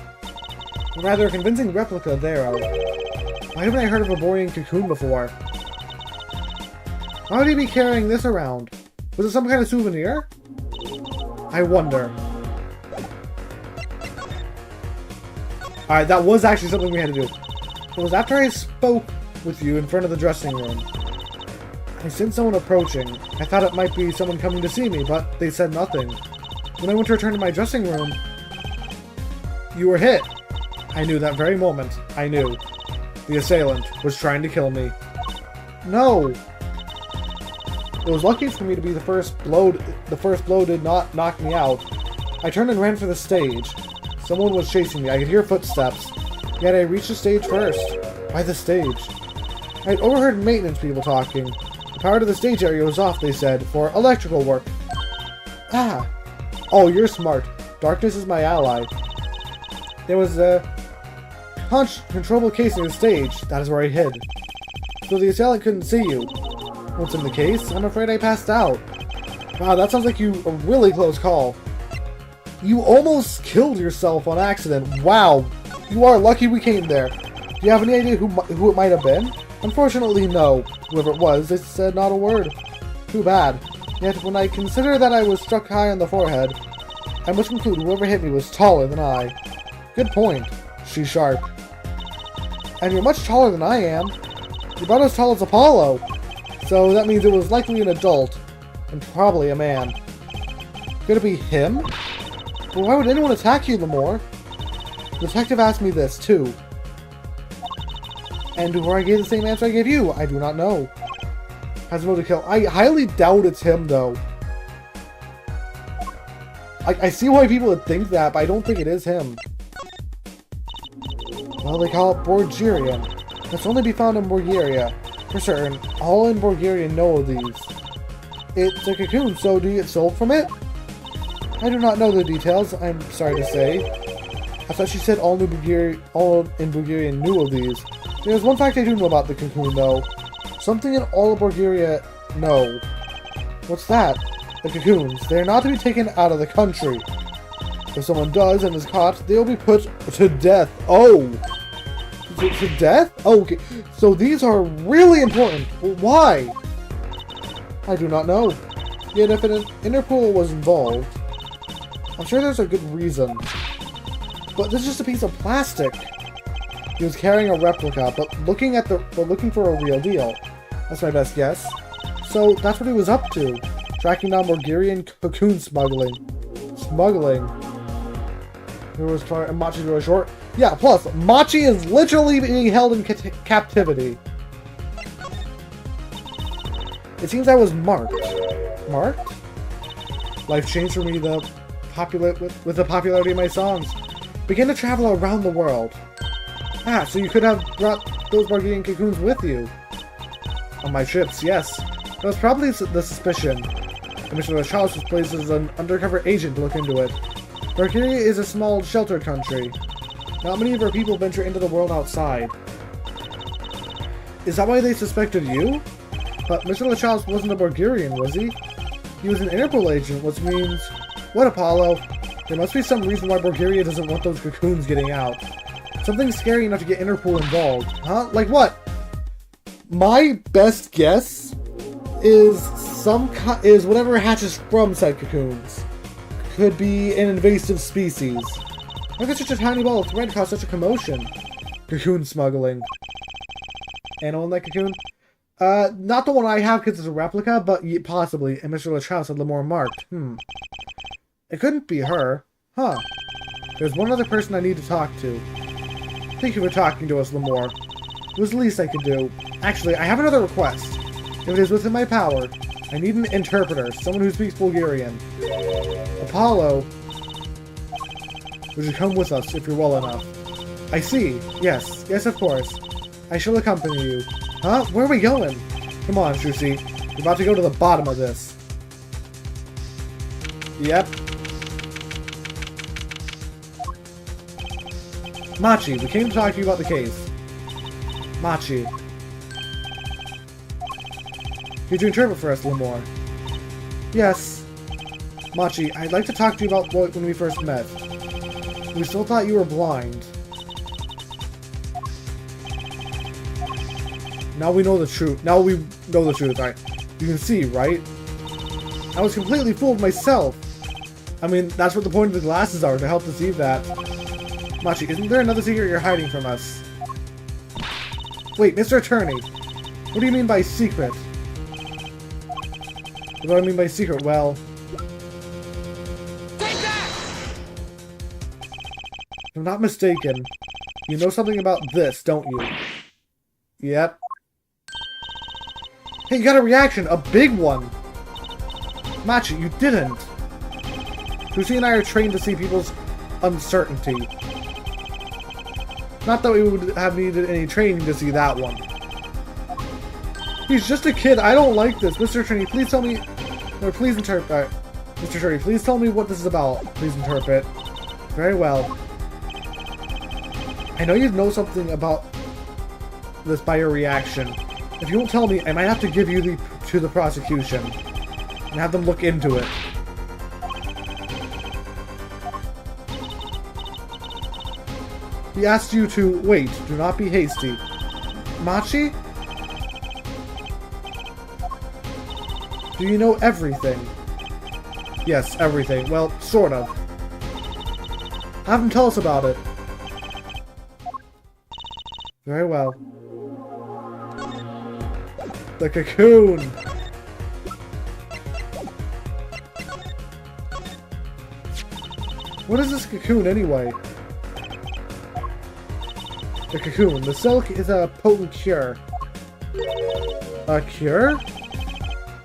A rather convincing replica thereof. Why haven't I heard of a Borean cocoon before? Why would he be carrying this around? Was it some kind of souvenir? I wonder. Alright, that was actually something we had to do. It was after I spoke with you in front of the dressing room. I sensed someone approaching. I thought it might be someone coming to see me, but they said nothing. When I went to return to my dressing room, you were hit. I knew that very moment. I knew. The assailant was trying to kill me. No! It was lucky for me to be the first blow. The first blow did not knock me out. I turned and ran for the stage. Someone was chasing me. I could hear footsteps. Yet I reached the stage first. Why the stage? I had overheard maintenance people talking. The power to the stage area was off, they said, for electrical work. Ah! Oh, you're smart. Darkness is my ally. There was a controllable case near the stage. That is where I hid. So the assailant couldn't see you. What's in the case? I'm afraid I passed out. Wow, that sounds like a really close call. You almost killed yourself on accident. Wow. You are lucky we came there. Do you have any idea who it might have been? Unfortunately, no. Whoever it was, they said not a word. Too bad. Yet, when I consider that I was struck high on the forehead, I must conclude whoever hit me was taller than I. Good point. She's sharp. And you're much taller than I am. You're about as tall as Apollo. So that means it was likely an adult. And probably a man. Could it be him? Well, why would anyone attack you, Lemore? The detective asked me this, too. And before I gave the same answer I gave you, I do not know. Has a motive to kill. I highly doubt it's him, though. I see why people would think that, but I don't think it is him. Well, they call it Borgirian. It's only be found in Bulgaria. For certain, all in Bulgaria know of these. It's a cocoon, so do you get sold from it? I do not know the details, I'm sorry to say. I thought she said all in Bulgaria knew of these. There's one fact I do know about the cocoon, though. Something in all of Bulgaria know. What's that? The cocoons. They are not to be taken out of the country. If someone does and is caught, they will be put to death. Oh! To death? Oh, okay. So these are really important. Why? I do not know. Yet if an Interpol was involved, I'm sure there's a good reason. But this is just a piece of plastic. He was carrying a replica, but looking for a real deal. That's my best guess. So that's what he was up to. Tracking down Bulgarian cocoon smuggling. There was Machi really short. Yeah, plus, Machi is literally being held in captivity. It seems I was marked. Marked? Life changed for me with the popularity of my songs. Began to travel around the world. Ah, so you could have brought those Bulgarian cocoons with you. On my trips, yes. That was probably the suspicion. Commissioner Charles was placed as an undercover agent to look into it. Bulgaria is a small, sheltered country. Not many of our people venture into the world outside. Is that why they suspected you? But Mr. LaChalse wasn't a Bulgarian, was he? He was an Interpol agent, which means... What, Apollo? There must be some reason why Bulgaria doesn't want those cocoons getting out. Something scary enough to get Interpol involved. Huh? Like what? My best guess is whatever hatches from said cocoons. could be an invasive species. How could such a tiny ball of thread cause such a commotion? Cocoon smuggling. Animal in that cocoon? Not the one I have because it's a replica, but possibly. And Mr. LaChouse had Lemore marked. It couldn't be her. Huh. There's one other person I need to talk to. Thank you for talking to us, Lemore. It was the least I could do. Actually, I have another request. If it is within my power, I need an interpreter, someone who speaks Bulgarian. Apollo, would you come with us if you're well enough? I see. Yes. Yes, of course. I shall accompany you. Huh? Where are we going? Come on, Shusi. We're about to go to the bottom of this. Yep. Machi, we came to talk to you about the case. Machi. Could you interpret for us, Lemore? Yes. Machi, I'd like to talk to you about when we first met. We still thought you were blind. Now we know the truth. Now we know the truth. You can see, right? I was completely fooled myself. I mean, that's what the point of the glasses are, to help deceive that. Machi, isn't there another secret you're hiding from us? Wait, Mr. Attorney. What do you mean by secret? What do I mean by secret? Well... Take that! If I'm not mistaken, you know something about this, don't you? Yep. Hey, you got a reaction! A big one! Machi, you didn't! Lucy and I are trained to see people's uncertainty. Not that we would have needed any training to see that one. He's just a kid. I don't like this. Mr. Attorney, please tell me... Or please interpret... Mr. Attorney, please tell me what this is about. Please interpret. Very well. I know you know something about this by your reaction. If you won't tell me, I might have to give you to the prosecution. And have them look into it. He asked you to wait. Do not be hasty. Machi? Do you know everything? Yes, everything. Well, sort of. Have him tell us about it. Very well. The cocoon! What is this cocoon anyway? The cocoon. The silk is a potent cure. A cure?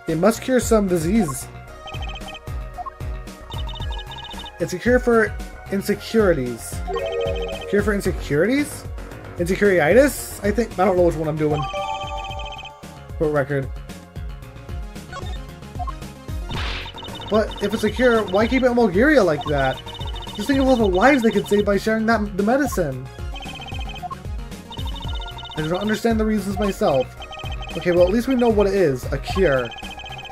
It must cure some disease. It's a cure for insecurities. Cure for insecurities? Insecuritis? I think. I don't know which one I'm doing. For record. But if it's a cure, why keep it in Bulgaria like that? Just think of all the lives they could save by sharing the medicine. I don't understand the reasons myself. Okay, well at least we know what it is. A cure.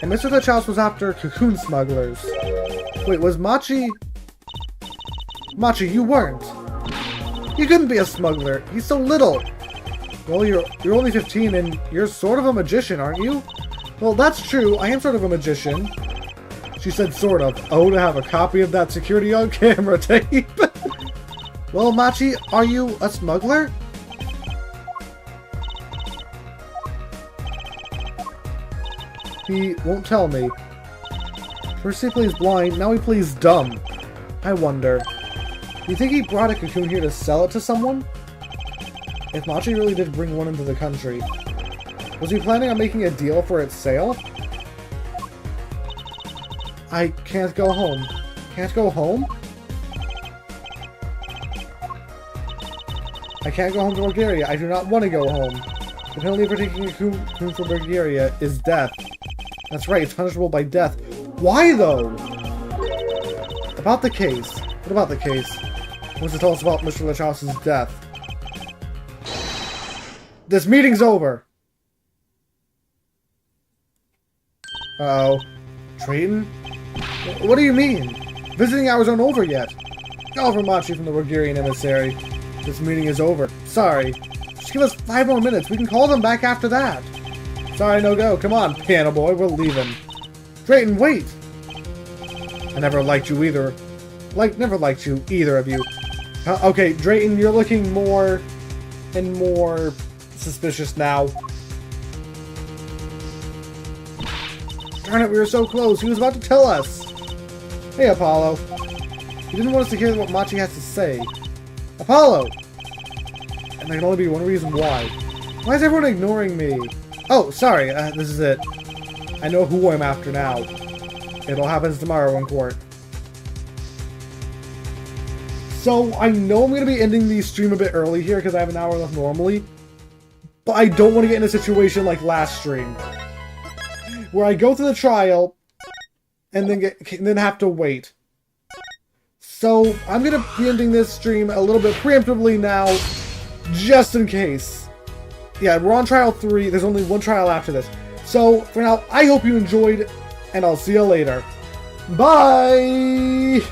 And Mr. LaChouse was after cocoon smugglers. Wait, was Machi... Machi, you weren't. You couldn't be a smuggler. He's so little. Well, you're only 15 and you're sort of a magician, aren't you? Well, that's true. I am sort of a magician. She said sort of. Oh, to have a copy of that security on camera tape. Well, Machi, are you a smuggler? He won't tell me. First he plays blind, now he plays dumb. I wonder. Do you think he brought a cocoon here to sell it to someone? If Machi really did bring one into the country, was he planning on making a deal for its sale? I can't go home. Can't go home? I can't go home to Bulgaria. I do not want to go home. The penalty for taking a cocoon from Bulgaria is death. That's right, it's punishable by death. Why, though? About the case. What about the case? What's to tell us about Mr. LaChouse's death? This meeting's over! Uh-oh. Trayton? What do you mean? Visiting hours aren't over yet. Call for Machi from the Bulgarian emissary. This meeting is over. Sorry. Just give us 5 more minutes. We can call them back after that. Sorry, no go. Come on, piano boy. We're leaving. Trayton, wait! I never liked you either. Never liked you, either of you. Okay, Drayton, you're looking more and more suspicious now. Darn it, we were so close. He was about to tell us. Hey, Apollo. He didn't want us to hear what Machi has to say. Apollo! And there can only be one reason why. Why is everyone ignoring me? Oh, sorry. This is it. I know who I'm after now. It all happens tomorrow in court. So, I know I'm going to be ending the stream a bit early here because I have an hour left normally. But I don't want to get in a situation like last stream, where I go to the trial and then have to wait. So, I'm going to be ending this stream a little bit preemptively now, just in case. Yeah, we're on trial 3. There's only one trial after this. So, for now, I hope you enjoyed, and I'll see you later. Bye!